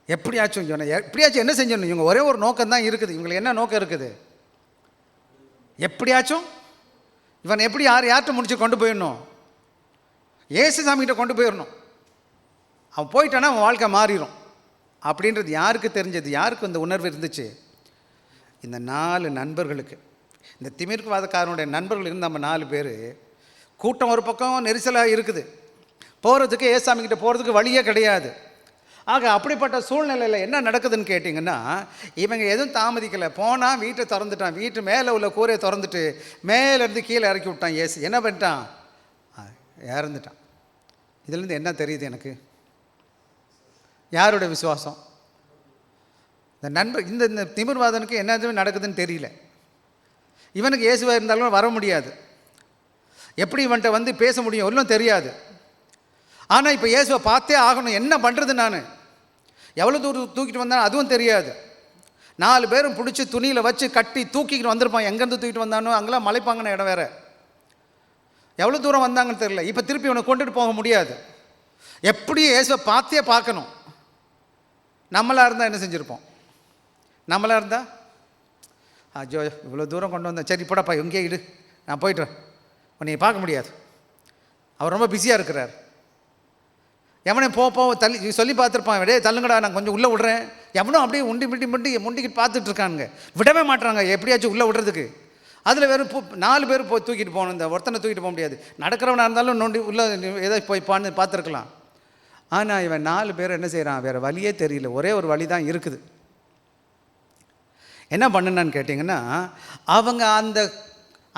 எப்படியாச்சும் என்ன செஞ்சிடணும். இவங்க ஒரே ஒரு நோக்கம் தான் இருக்குது. இவங்களுக்கு என்ன நோக்கம் இருக்குது, எப்படியாச்சும் இவன் எப்படி யார்கிட்ட முடிச்சு கொண்டு போயிடணும், ஏசுசாமிகிட்ட கொண்டு போயிடணும். அவன் போயிட்டானா அவன் வாழ்க்கை மாறிடும் அப்படின்றது யாருக்கு தெரிஞ்சது, யாருக்கு இந்த உணர்வு இருந்துச்சு? இந்த 4 நண்பர்களுக்கு. இந்த திமிர்வாதக்காரனுடைய நண்பர்கள் இருந்து நம்ம 4 பேர். கூட்டம் ஒரு பக்கம் நெரிசலாக இருக்குது, போகிறதுக்கு ஏசாமிக்கிட்ட போகிறதுக்கு வழியே கிடையாது. ஆக அப்படிப்பட்ட சூழ்நிலையில் என்ன நடக்குதுன்னு கேட்டிங்கன்னா, இவங்க எதுவும் தாமதிக்கலை. போனால் வீட்டை திறந்துட்டான், வீட்டு மேலே உள்ள கூரையை திறந்துட்டு மேலேருந்து கீழே இறக்கி விட்டான். என்ன பண்ணிட்டான்? இறந்துட்டான். இதுலேருந்து என்ன தெரியுது எனக்கு? யாரோட விசுவாசம்? இந்த நண்பர் இந்த திமிர்வாதனுக்கு என்ன எதுவும் நடக்குதுன்னு தெரியல. இவனுக்கு இயேசுவாக இருந்தாலும் வர முடியாது. எப்படி இவன்கிட்ட பேச முடியும்? ஒன்றும் தெரியாது. ஆனால் இப்போ இயேசுவை பார்த்தே ஆகணும். என்ன பண்ணுறது? நான் எவ்வளோ தூரம் தூக்கிட்டு வந்தேன் அதுவும் தெரியாது. 4 பேரும் பிடிச்சி துணியில் வச்சு கட்டி தூக்கிக்கிட்டு வந்திருப்பான். எங்கேருந்து தூக்கிட்டு வந்தானோ அங்கெல்லாம் மலைப்பாங்கன்னு இடம் வேறு. எவ்வளோ தூரம் வந்தாங்கன்னு தெரியல. இப்போ திருப்பி இவனை கொண்டுட்டு போக முடியாது. எப்படி இயேசுவை பார்த்தே பார்க்கணும். நம்மளாக இருந்தால் என்ன செஞ்சுருப்போம்? நம்மளாக இருந்தால் ஐயோ இவ்வளோ தூரம் கொண்டு வந்தேன், சரி போடப்பா எங்கேயே இடு, நான் போய்ட்டுறேன், உன்னை பார்க்க முடியாது, அவர் ரொம்ப பிஸியாக இருக்கிறார். எவனே போ தள்ளி சொல்லி பார்த்துருப்பான், விடே தள்ளுங்கடா நான் கொஞ்சம் உள்ளே விடுறேன். எவனும் அப்படியே முண்டிக்கிட்டு பார்த்துட்டு இருக்கானுங்க, விடவே மாட்டுறாங்க எப்படியாச்சும் உள்ளே விடுறதுக்கு. அதில் வெறும் 4 பேர் போய் தூக்கிட்டு போகணும். இந்த ஒருத்தனை தூக்கிட்டு போக முடியாது. நடக்கிறவனாக இருந்தாலும் நோண்டி உள்ளே ஏதோ போய் பார்த்துருக்கலாம். ஆனால் இவன் 4 பேர் என்ன செய்கிறான்? வேறு வழியே தெரியல. ஒரே ஒரு வழி தான் இருக்குது. என்ன பண்ணுனான்னு கேட்டிங்கன்னா, அவங்க அந்த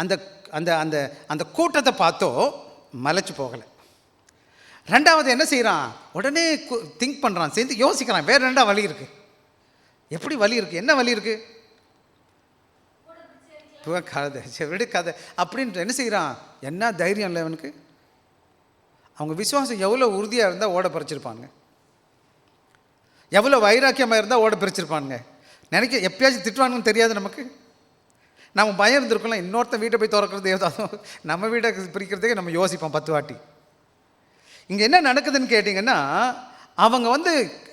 அந்த அந்த அந்த அந்த கூட்டத்தை பார்த்தோ மலைச்சு போகலை. ரெண்டாவது என்ன செய்கிறான்? உடனே திங்க் பண்ணுறான், சேர்ந்து யோசிக்கிறான். வேறு 2 வழி இருக்குது. எப்படி வழி இருக்குது? என்ன வழி இருக்குது? கதை விடு கதை அப்படின்ட்டு என்ன செய்கிறான்? என்ன தைரியம் இல்லை அவனுக்கு. அவங்க விசுவாசம் எவ்வளோ உறுதியாக இருந்தால் ஓட பறிச்சிருப்பாங்க, எவ்வளோ வைராக்கியமாக இருந்தால் ஓட பிரிச்சிருப்பானுங்க. எப்பயாச்சும் திட்டுவானுன்னு தெரியாது நமக்கு. நம்ம பயம் இருந்திருக்கலாம். இன்னொருத்த வீட்டை போய் திறக்கிறது ஏதாவது நம்ம வீட்டை பிரிக்கிறதுக்கு நம்ம யோசிப்போம் 10 வாட்டி. இங்கே என்ன நடக்குதுன்னு கேட்டிங்கன்னா, அவங்க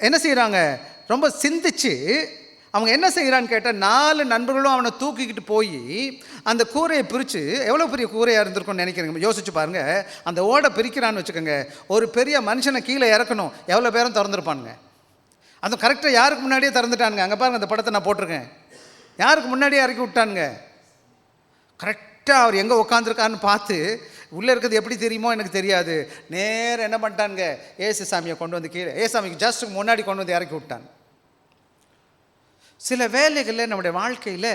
என்ன செய்கிறாங்க? ரொம்ப சிந்திச்சு அவங்க என்ன செய்கிறான்னு கேட்டால், 4 நண்பர்களும் அவனை தூக்கிக்கிட்டு போய் அந்த கூரையை பிரித்து, எவ்வளோ பெரிய கூரையாக இருந்திருக்கும்னு நினைக்கிறீங்க? யோசிச்சு பாருங்கள். அந்த ஓடை பிரிக்கிறான்னு வச்சுக்கோங்க, ஒரு பெரிய மனுஷனை கீழே இறக்கணும், எவ்வளோ பேரும் திறந்துருப்பானுங்க. அதுவும் கரெக்டாக யாருக்கு முன்னாடியே திறந்துட்டானுங்க. அங்கே பாருங்கள், அந்த படத்தை நான் போட்டிருக்கேன். யாருக்கு முன்னாடியே இறக்கி விட்டானுங்க. கரெக்டாக அவர் எங்கே உட்காந்துருக்கான்னு பார்த்து, உள்ளே இருக்கிறது எப்படி தெரியுமோ எனக்கு தெரியாது, நேரம் என்ன பண்ணிட்டானுங்க? ஏசு சாமியை கொண்டு வந்து கீழே, ஏசாமிக்கு ஜஸ்ட் முன்னாடி கொண்டு வந்து இறக்கி விட்டான். சில வேலைகளில் நம்முடைய வாழ்க்கையில்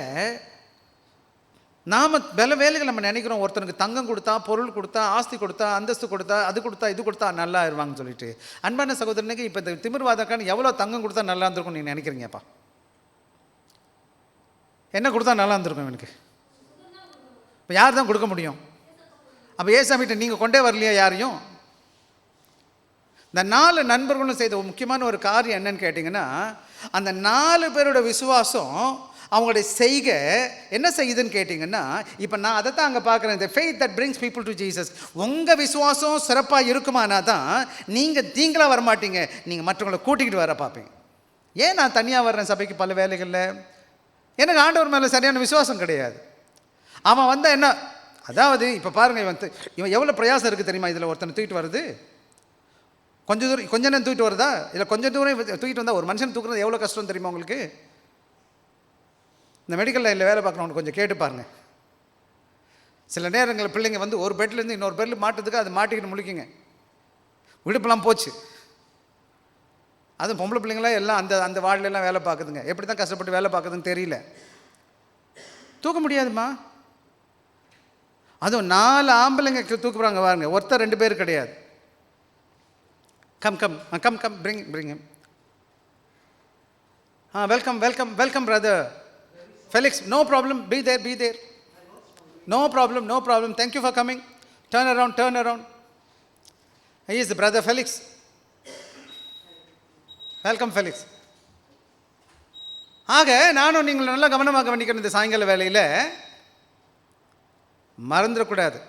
நாம் பல வேலைகள் நம்ம நினைக்கிறோம், ஒருத்தனுக்கு தங்கம் கொடுத்தா, பொருள் கொடுத்தா, ஆஸ்தி கொடுத்தா, அந்தஸ்து கொடுத்தா, அது கொடுத்தா, இது கொடுத்தா நல்லா இருவாங்கன்னு சொல்லிட்டு. அன்பான சகோதரனுக்கு இப்போ இந்த திமிர்வாதக்கான எவ்வளோ தங்கம் கொடுத்தா நல்லா இருந்திருக்கும் நீங்கள் நினைக்கிறீங்கப்பா? என்ன கொடுத்தா நல்லா இருந்திருக்கும் இவனுக்கு? இப்போ யார் தான் கொடுக்க முடியும்? அப்போ ஏசாமிகிட்ட நீங்கள் கொண்டே வரலையா யாரையும்? இந்த 4 நண்பர்களும் செய்த முக்கியமான ஒரு காரியம் என்னன்னு கேட்டிங்கன்னா, அந்த 4 பேரோட விசுவாசம், அவங்களுடைய செய்கை என்ன செய்யுதுன்னு கேட்டிங்கன்னா, இப்போ நான் அதை தான் அங்கே பார்க்குறேன். இந்த faith that brings people to Jesus. உங்கள் விசுவாசம் சிறப்பாக இருக்குமானா தான் நீங்களாக வரமாட்டீங்க, நீங்கள் மற்றவங்களை கூட்டிக்கிட்டு வர பார்ப்பீங்க. ஏன் நான் தனியாக வர்றேன் சபைக்கு பல வேலைகளில்? எனக்கு ஆண்டவர் மேலே சரியான விசுவாசம் கிடையாது. அவன் வந்தால் என்ன, அதாவது இப்போ பாருங்கள், இவன் எவ்வளோ பிரயாசம் இருக்குது தெரியுமா? இதில் ஒருத்தனை தூக்கிட்டு வருது, கொஞ்ச நேரம் தூக்கிட்டு வருதா? இல்லை கொஞ்சம் தூரம் தூக்கிட்டு வந்தால் ஒரு மனுஷன் தூக்குறது எவ்வளோ கஷ்டம் தெரியுமா உங்களுக்கு? இந்த மெடிக்கல் லைனில் வேலை பார்க்குறவங்க கொஞ்சம் கேட்டு பாருங்கள். சில நேரங்களில் பிள்ளைங்க ஒரு பெட்லேருந்து இன்னொரு பெட்டில் மாட்டுறதுக்கு அது மாட்டிக்கிட்டு முழிக்குங்க, விடுப்பெல்லாம் போச்சு. அதுவும் பொம்பளை பிள்ளைங்களாம் எல்லாம் அந்த அந்த வார்டிலெல்லாம் வேலை பார்க்குதுங்க. எப்படி தான் கஷ்டப்பட்டு வேலை பார்க்குதுன்னு தெரியல. தூக்க முடியாதுமா. அதுவும் 4 ஆம்பளைங்க தூக்குறாங்க பாருங்க, ஒருத்தர் 2 பேர் கிடையாது. Come come come come bring him. Welcome brother Felix. No problem, be there. No problem, thank you for coming. Turn around. He is the brother Felix. Welcome Felix. ஆக நானும் நீங்கள் நல்லா கவனமாக கவனிக்கணும். இந்த சாயங்கால வேலையில் மறந்துடக்கூடாது.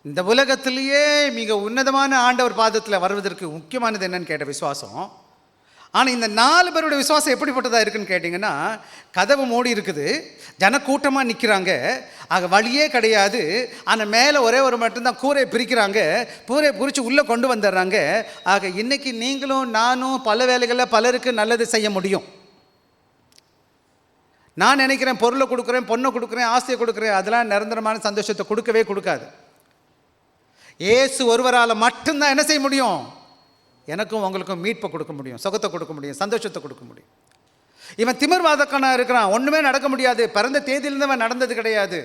இந்த உலகத்திலேயே மிக உன்னதமான ஆண்டவர் பாதத்தில் வருவதற்கு முக்கியமானது என்னன்னு கேட்ட விசுவாசம். ஆனால் இந்த 4 பேருடைய விசுவாசம் எப்படிப்பட்டதாக இருக்குன்னு கேட்டிங்கன்னா, கதவு மூடி இருக்குது, ஜனக்கூட்டமாக நிற்கிறாங்க, ஆக வழியே கிடையாது. ஆனால் மேலே ஒரே ஒரு மட்டும்தான் கூரையை பிரிக்கிறாங்க, கூரையை பிரித்து உள்ளே கொண்டு வந்துடுறாங்க. ஆக இன்றைக்கி நீங்களும் நானும் பல வேலைகளில் பலருக்கு நல்லது செய்ய முடியும். நான் நினைக்கிறேன் பொருளை கொடுக்குறேன், பொண்ணை கொடுக்குறேன், ஆசையை கொடுக்குறேன், அதெல்லாம் நிரந்தரமான சந்தோஷத்தை கொடுக்கவே கொடுக்காது. இயேசு ஒருவரால் மட்டும்தான் என்ன செய்ய முடியும்? எனக்கும் உங்களுக்கும் மீட்பை கொடுக்க முடியும், சுகத்தை கொடுக்க முடியும், சந்தோஷத்தை கொடுக்க முடியும். இவன் திமிர்வாதக்கான இருக்கிறான், ஒன்றுமே நடக்க முடியாது, பிறந்த தேதியிலிருந்து அவன் நடந்தது கிடையாது.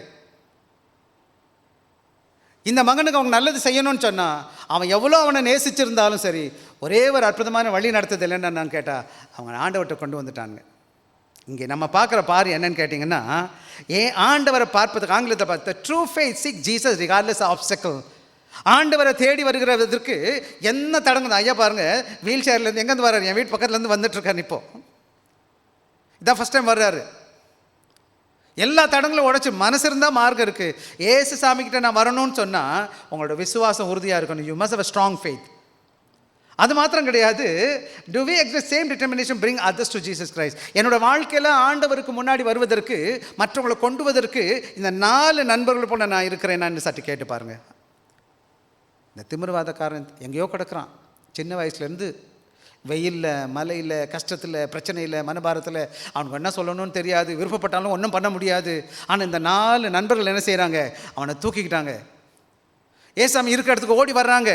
இந்த மகனுக்கு அவங்க நல்லது செய்யணும்னு சொன்னான். அவன் எவ்வளோ அவனை நேசிச்சிருந்தாலும் சரி, ஒரே ஒரு அற்புதமான வழி நடத்தது இல்லைன்னு நான் கேட்டால் அவங்க ஆண்டவர்கிட்ட கொண்டு வந்துட்டாங்க. இங்கே நம்ம பார்க்குற பாரு என்னன்னு கேட்டிங்கன்னா, ஏன் ஆண்டவரை பார்ப்பதுக்கு ஆங்கிலத்தை பார்த்து true faith seek Jesus regardless of obstacle. ஆண்டவரை தேடி வருகிறதற்கு என்ன தடங்குது? ஐயா பாருங்கள், வீல் சேர்லேருந்து எங்கேருந்து வர்றாரு? என் வீட்டு பக்கத்துலேருந்து வந்துட்டுருக்காரு. இப்போ இதான் ஃபஸ்ட் டைம் வர்றாரு. எல்லா தடங்களும் உடைச்சி மனசு இருந்தால் மார்க்கம் இருக்குது. ஏசு சாமிக்கிட்ட நான் வரணும்னு சொன்னால் உங்களோட விசுவாசம் உறுதியாக இருக்கணும். You must have a strong faith. அது மாத்திரம் கிடையாது, do we exercise same determination bring others to Jesus Christ. என்னோட வாழ்க்கையில் ஆண்டவருக்கு முன்னாடி வருவதற்கு, மற்றவங்களை கொண்டு வருவதற்கு இந்த 4 நண்பர்கள் போல நான் இருக்கிறேன்னு சற்று கேட்டு பாருங்கள். இந்த திமிர்வாதக்காரன் எங்கேயோ கிடக்கிறான். சின்ன வயசுலேருந்து வெயிலில், மலையில், கஷ்டத்தில், பிரச்சனையில், மனபாரத்தில் அவனுக்கு என்ன சொல்லணும்னு தெரியாது, விருப்பப்பட்டாலும் ஒன்றும் பண்ண முடியாது. ஆனால் இந்த 4 நண்பர்கள் என்ன செய்கிறாங்க? அவனை தூக்கிக்கிட்டாங்க. ஏசாமி இருக்கிற இடத்துக்கு ஓடி வர்றாங்க.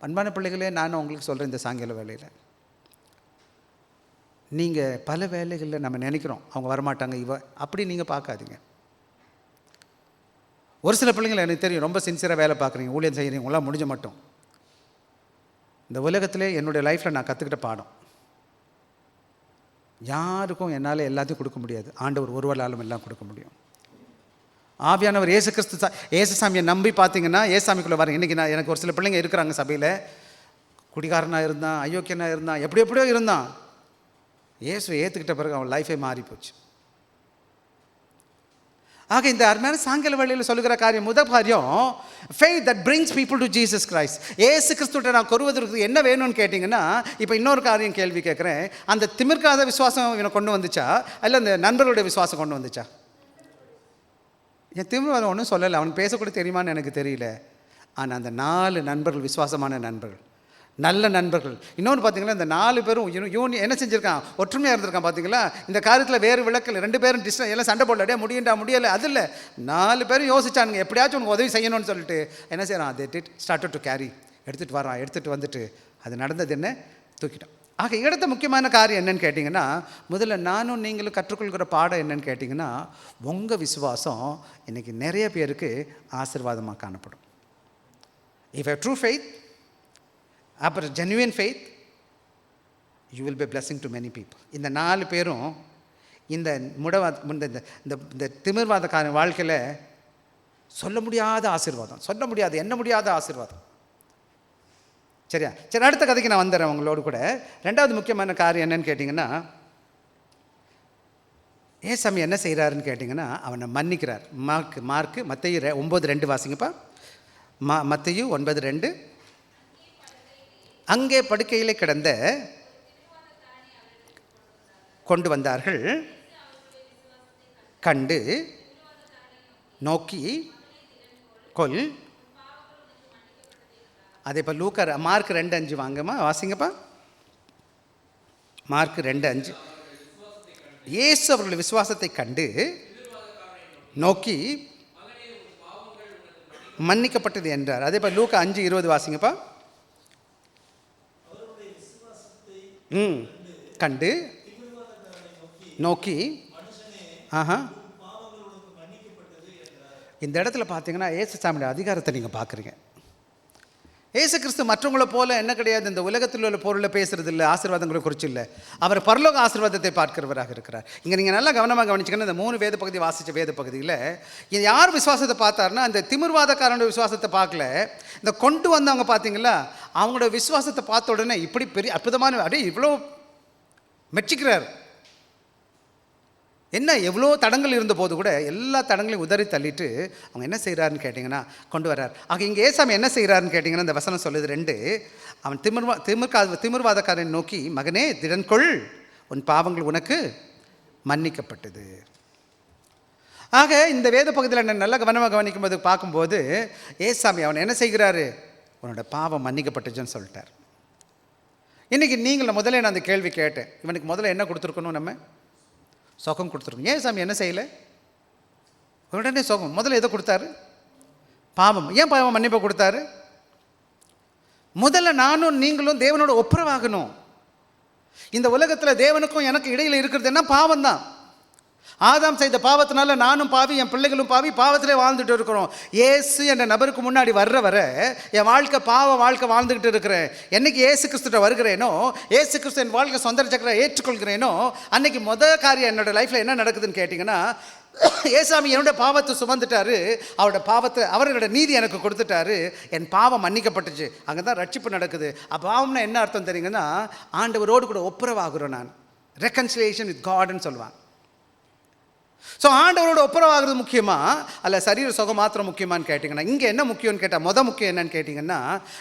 அன்பான பிள்ளைகளே, நான் உங்களுக்கு சொல்கிறேன், இந்த சாயங்கால வேலையில் நீங்கள் பல வேலைகளில் நம்ம நினைக்கிறோம் அவங்க வரமாட்டாங்க, அப்படி நீங்கள் பார்க்காதீங்க. ஒரு சில பிள்ளைங்களை எனக்கு தெரியும், ரொம்ப சின்சியராக வேலை பார்க்குறீங்க, ஊழியம் செய்கிறீங்க, உங்களால் முடிஞ்ச மட்டும். இந்த உலகத்திலே என்னுடைய லைஃப்பில் நான் கற்றுக்கிட்ட பாடம், யாருக்கும் என்னால் எல்லாத்தையும் கொடுக்க முடியாது. ஆண்டவர் ஒருவராலும் எல்லாம் கொடுக்க முடியும். ஆவியானவர் ஏசுசாமியை நம்பி பார்த்தீங்கன்னா ஏசாமிக்குள்ளே வர. இன்றைக்கி எனக்கு ஒரு சில பிள்ளைங்க இருக்கிறாங்க சபையில், குடிகாரனாக இருந்தான், அயோக்கியனாக இருந்தான், எப்படியோ இருந்தான். இயேசுவை ஏற்றுக்கிட்ட பிறகு அவன் லைஃபே மாறி போச்சு. ஆக இந்த அருமையான சாயங்கால வேளையில் சொல்லுகிற காரியம், முதல் காரியம் faith that brings people to Jesus Christ. ஏசு கிறிஸ்துவிட்ட நான் கொருவதற்கு என்ன வேணும்னு கேட்டிங்கன்னா, இப்போ இன்னொரு காரியம் கேள்வி கேட்குறேன். அந்த திமிர்க்காத விசுவாசம் இவனை கொண்டு வந்துச்சா, இல்லை அந்த நண்பர்களுடைய விசுவாசம் கொண்டு வந்துச்சா? என் திமிர்வாதம் ஒன்றும் சொல்லலை, அவனுக்கு பேசக்கூட தெரியுமான்னு எனக்கு தெரியல. ஆனால் அந்த 4 நண்பர்கள் விசுவாசமான நண்பர்கள், நல்ல நண்பர்கள். இன்னொன்று பார்த்தீங்களா, இந்த 4 பேரும் என்ன செஞ்சுருக்கான்? ஒற்றுமையாக இருந்திருக்கான். பார்த்தீங்களா, இந்த காரியத்தில் வேறு விளக்கல், 2 பேரும் எல்லாம் சண்டை போடல, முடியலை, அது இல்லை. 4 பேரும் யோசிச்சானுங்க, எப்படியாச்சும் உனக்கு உதவி செய்யணும்னு சொல்லிட்டு என்ன செய்யறான்? அதை ஸ்டார்ட் டு கேரி, எடுத்துகிட்டு வந்துட்டு அது நடந்தது என்ன? தூக்கிட்டான். ஆக இடத்த முக்கியமான காரியம் என்னன்னு கேட்டிங்கன்னா, முதல்ல நானும் நீங்களும் கற்றுக்கொள்கிற பாடம் என்னன்னு கேட்டிங்கன்னா, உங்கள் விசுவாசம் இன்றைக்கி நிறைய பேருக்கு ஆசீர்வாதமாக காணப்படும். இஃப் யூ ட்ரூ ஃபெய்த், அப்புறம் genuine faith, you will be blessing to many people. இந்த 4 பேரும் இந்த இந்த திமிர்வாதக்காரன் வாழ்க்கையில் சொல்ல முடியாத ஆசீர்வாதம், சொல்ல முடியாத, எண்ண முடியாத ஆசீர்வாதம். சரியா? சரி, அடுத்த கதைக்கு நான் வந்துடுறேன் உங்களோடு கூட. 2வது முக்கியமான காரியம் என்னன்னு கேட்டிங்கன்னா, ஏசாமி என்ன செய்கிறாருன்னு கேட்டிங்கன்னா, அவனை மன்னிக்கிறார். மத்தேயு 9:2 வாசிங்கப்பா. மத்தேயு 9:2. அங்கே படுக்கையில் கிடந்த கொண்டு வந்தார்கள், கண்டு நோக்கி கொல். அதே இப்போ மார்க் 2:5 வாங்கம்மா, வாசிங்கப்பா. மார்க் 2:5. இயேசு அவர்களுடைய விசுவாசத்தை கண்டு நோக்கி மன்னிக்கப்பட்டது என்றார். அதே இப்போ லூக்கா 5:20 வாசிங்கப்பா. கண்டு நோக்கி இந்த இடத்துல பார்த்தீங்கன்னா ஏசு சாமியோட அதிகாரத்தை நீங்கள் பார்க்குறீங்க. ஏசு கிறிஸ்து மற்றவங்களை போல என்ன கிடையாது, இந்த உலகத்தில் உள்ள பொருளை பேசுறது இல்லை, ஆசீர்வாதங்களை குறித்து இல்லை. அவர் பரலோக ஆசீர்வாதத்தை பார்க்கிறவராக இருக்கிறார். இங்கே நீங்கள் நல்லா கவனமாக கவனிச்சிங்கன்னா, இந்த 3 வேத பகுதி வாசித்த வேத பகுதியில் இது யார் விசுவாசத்தை பார்த்தாருன்னா, அந்த திமிர்வாதக்காரனோட விசுவாசத்தை பார்க்கல. இந்த கொண்டு வந்தவங்க பார்த்தீங்களா, அவங்களோட விசுவாசத்தை பார்த்த உடனே இப்படி பெரிய அற்புதமான, அப்படியே இவ்வளோ மெச்சிக்கிறார். என்ன எவ்வளோ தடங்கள் இருந்த போது கூட எல்லா தடங்களையும் உதறி தள்ளிட்டு அவங்க என்ன செய்கிறாருன்னு கேட்டிங்கன்னா கொண்டு வர்றார். ஆக இங்கே ஏசாமி என்ன செய்கிறாருன்னு கேட்டிங்கன்னா, இந்த வசனம் சொல்லுது 2, அவன் திமிர்வாதக்காரன் நோக்கி, மகனே திடன்கொள், உன் பாவங்கள் உனக்கு மன்னிக்கப்பட்டது. ஆக இந்த வேத பகுதியில் நான் நல்லா கவனமாக கவனிக்கும்போது பார்க்கும்போது ஏசாமி அவன் என்ன செய்கிறாரு? உன்னோட பாவம் மன்னிக்கப்பட்டுச்சுன்னு சொல்லிட்டார். இன்றைக்கி நீங்கள் முதல்ல நான் அந்த கேள்வி கேட்டேன், இவனுக்கு முதல்ல என்ன கொடுத்துருக்கணும்? நம்ம சுகம் கொடுத்துருக்கோம். ஏன் சாமி என்ன செய்யலை? உடனே சுகம். முதல்ல எதை கொடுத்தாரு? பாவம். ஏன் பாவம் மன்னிப்பை கொடுத்தாரு? முதல்ல நானும் நீங்களும் தேவனோட ஒப்புரவாகணும். இந்த உலகத்தில் தேவனுக்கும் எனக்கு இடையில் இருக்கிறது என்ன? பாவம் தான். ஆதாம் செய்த பாவத்தினால நானும் பாவி, என் பிள்ளைகளும் பாவி, பாவத்திலே வாழ்ந்துட்டு இருக்கிறோம். ஏசு என்ற நபருக்கு முன்னாடி வர என் வாழ்க்கை பாவ வாழ்க்கை வாழ்ந்துக்கிட்டு இருக்கிறேன். என்னைக்கு ஏசு கிறிஸ்துட்ட வருகிறேனோ, ஏசு கிறிஸ்து என் வாழ்க்கை சொந்த ரட்சகரை ஏற்றுக்கொள்கிறேனோ, அன்னைக்கு முதல் காரியம் என்னோட லைஃப்பில் என்ன நடக்குதுன்னு கேட்டிங்கன்னா, ஏசாமி என்னோட பாவத்தை சுமந்துட்டாரு, அவரோட பாவத்தை அவரோட நீதி எனக்கு கொடுத்துட்டாரு, என் பாவம் மன்னிக்கப்பட்டுச்சு. அங்கே தான் ரட்சிப்பு நடக்குது. பாவம்னா என்ன அர்த்தம் தெரியுங்கன்னா, ஆண்டவரோடு கூட ஒப்புரவாகிறோம். நான் ரெக்கன்சிலியேஷன் வித் காட்னு சொல்லுவான். ஸோ ஆண்டவரோட ஒப்புரவாகிறது முக்கியமா அல்ல சரீர சுகம் மாத்திரம் முக்கியமானு கேட்டிங்கன்னா, இங்கே என்ன முக்கியம்னு கேட்டால் முக்கியம் என்னன்னு கேட்டிங்கன்னா,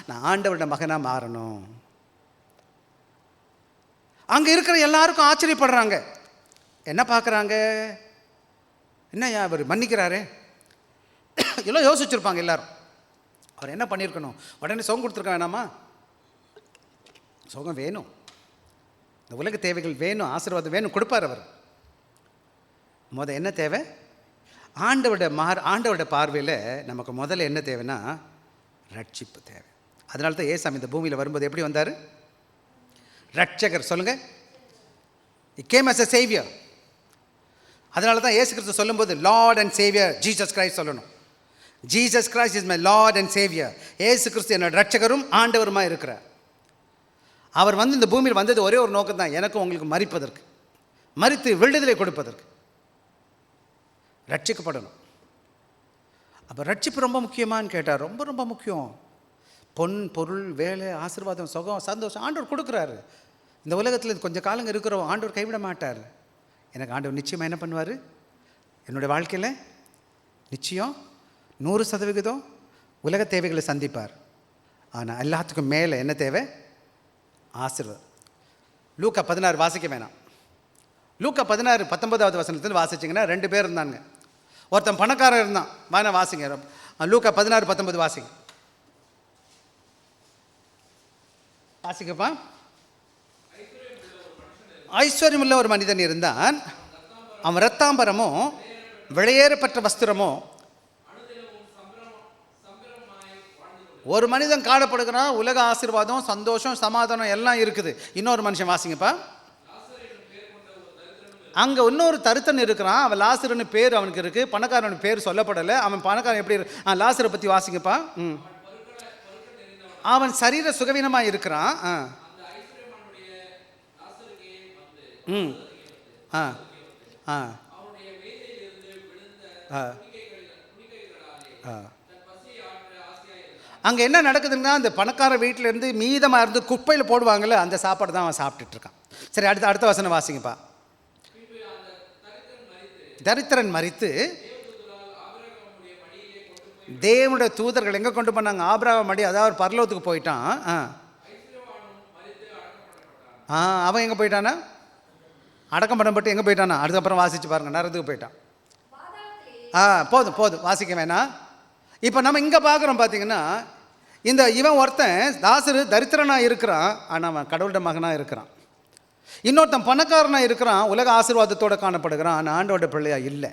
நான் ஆண்டவரோட மகனாக மாறணும். அங்கே இருக்கிற எல்லாருக்கும் ஆச்சரியப்படுறாங்க. என்ன பார்க்குறாங்க? என்னையா அவர் மன்னிக்கிறாரே, எல்லாம் யோசிச்சுருப்பாங்க எல்லாரும். அவர் என்ன பண்ணியிருக்கணும்? உடனே சுகம் கொடுத்துருக்க வேணாமா? சுகம் வேணும், இந்த உலக தேவைகள் வேணும், ஆசீர்வாதம் வேணும், கொடுப்பார் அவர். என்ன தேவை? ஆண்டவரோட பார்வையில் நமக்கு முதல்ல என்ன தேவைன்னா ரட்சிப்பு தேவை. அதனால தான் ஏசாமி இந்த பூமியில் வரும்போது எப்படி வந்தார்? ரட்சகர். சொல்லுங்கள், He came as a savior. அதனால தான் ஏசு கிறிஸ்து சொல்லும்போது Lord and Saviour Jesus Christ சொல்லணும். Jesus Christ is my Lord and Saviour. Yesu Kristhu என்னோட ரட்சகரும் ஆண்டவருமா இருக்கிறார். அவர் இந்த பூமியில் வந்தது ஒரே ஒரு நோக்கம் தான், எனக்கும் உங்களுக்கு மரிப்பதற்கு, மரித்து விடுதலை கொடுப்பதற்கு, ரட்சிக்கப்படணும். அப்போ ரட்சிப்பு ரொம்ப முக்கியமானு கேட்டார். ரொம்ப ரொம்ப முக்கியம். பொன் பொருள் வேலை ஆசீர்வாதம் சுகம் சந்தோஷம் ஆண்டவர் கொடுக்குறாரு. இந்த உலகத்தில் கொஞ்சம் காலங்க இருக்கிறோம், ஆண்டவர் கைவிட மாட்டார். எனக்கு ஆண்டவர் நிச்சயமாக என்ன பண்ணுவார்? என்னுடைய வாழ்க்கையில் நிச்சயம் 100% உலக தேவைகளை சந்திப்பார். ஆனால் எல்லாத்துக்கும் மேலே என்ன தேவை? ஆசீர்வாதம். லூக்கா 16 வாசிக்க வேணாம். லூக்கா 16 19வது வசனத்தில் வாசிச்சிங்கன்னா 2 பேர் இருந்தாங்க. ஒருத்தன் பணக்காரர் இருந்தான். வேணா வாசிங்க, லூக்கா 16 19 வாசிங்க. வாசிக்கப்பா. ஐஸ்வர்யமுள்ள ஒரு மனிதன் இருந்தான். அவன் இரத்தாம்பரமோ வெளியேறப்பட்ட வஸ்திரமோ. ஒரு மனிதன் காணப்படுகிறான், உலக ஆசீர்வாதம் சந்தோஷம் சமாதானம் எல்லாம் இருக்குது. இன்னொரு மனுஷன் வாசிங்கப்பா. அங்கே இன்னொரு தருத்தன் இருக்கிறான். அவன் லாசருன்னு பேர் அவனுக்கு இருக்குது, பணக்காரன் பேர் சொல்லப்படலை. அவன் பணக்காரன் எப்படி லாசரை பற்றி வாசிங்கப்பா. அவன் சரீர சுகவீனமாக இருக்கிறான். அங்கே என்ன நடக்குதுன்னா, அந்த பணக்கார வீட்டிலேருந்து மீதமாக இருந்து குப்பையில் போடுவாங்கள்ல, அந்த சாப்பாடு தான் அவன் சாப்பிட்டுட்டு இருக்கான். சரி, அடுத்த வசனம் வாசிங்கப்பா. தரித்திரன் மரித்து தேவனுடைய தூதர்கள் எங்கே கொண்டு போனாங்க? ஆபிரகாம் மடி, அதாவது பரலோகத்துக்கு போயிட்டான். அவன் எங்கே போயிட்டானா? அடக்கம் பண்ணப்பட்டு எங்கே போயிட்டானா? அதுக்கப்புறம் வாசிச்சு பாருங்க, நரகத்துக்கு போயிட்டான். போதும் வாசிக்க வேணாம். இப்போ நம்ம இங்கே பார்க்குறோம் பார்த்தீங்கன்னா, இவன் ஒருத்தன் லாசரு தரித்திரனாக இருக்கிறான், ஆனால் அவன் கடவுளோட மகனாக இருக்கிறான். இன்னொருத்தன் பணக்காரனாக இருக்கிறான், உலக ஆசீர்வாதத்தோடு காணப்படுகிறான், ஆனால் ஆண்டோட பிள்ளையாக இல்லை.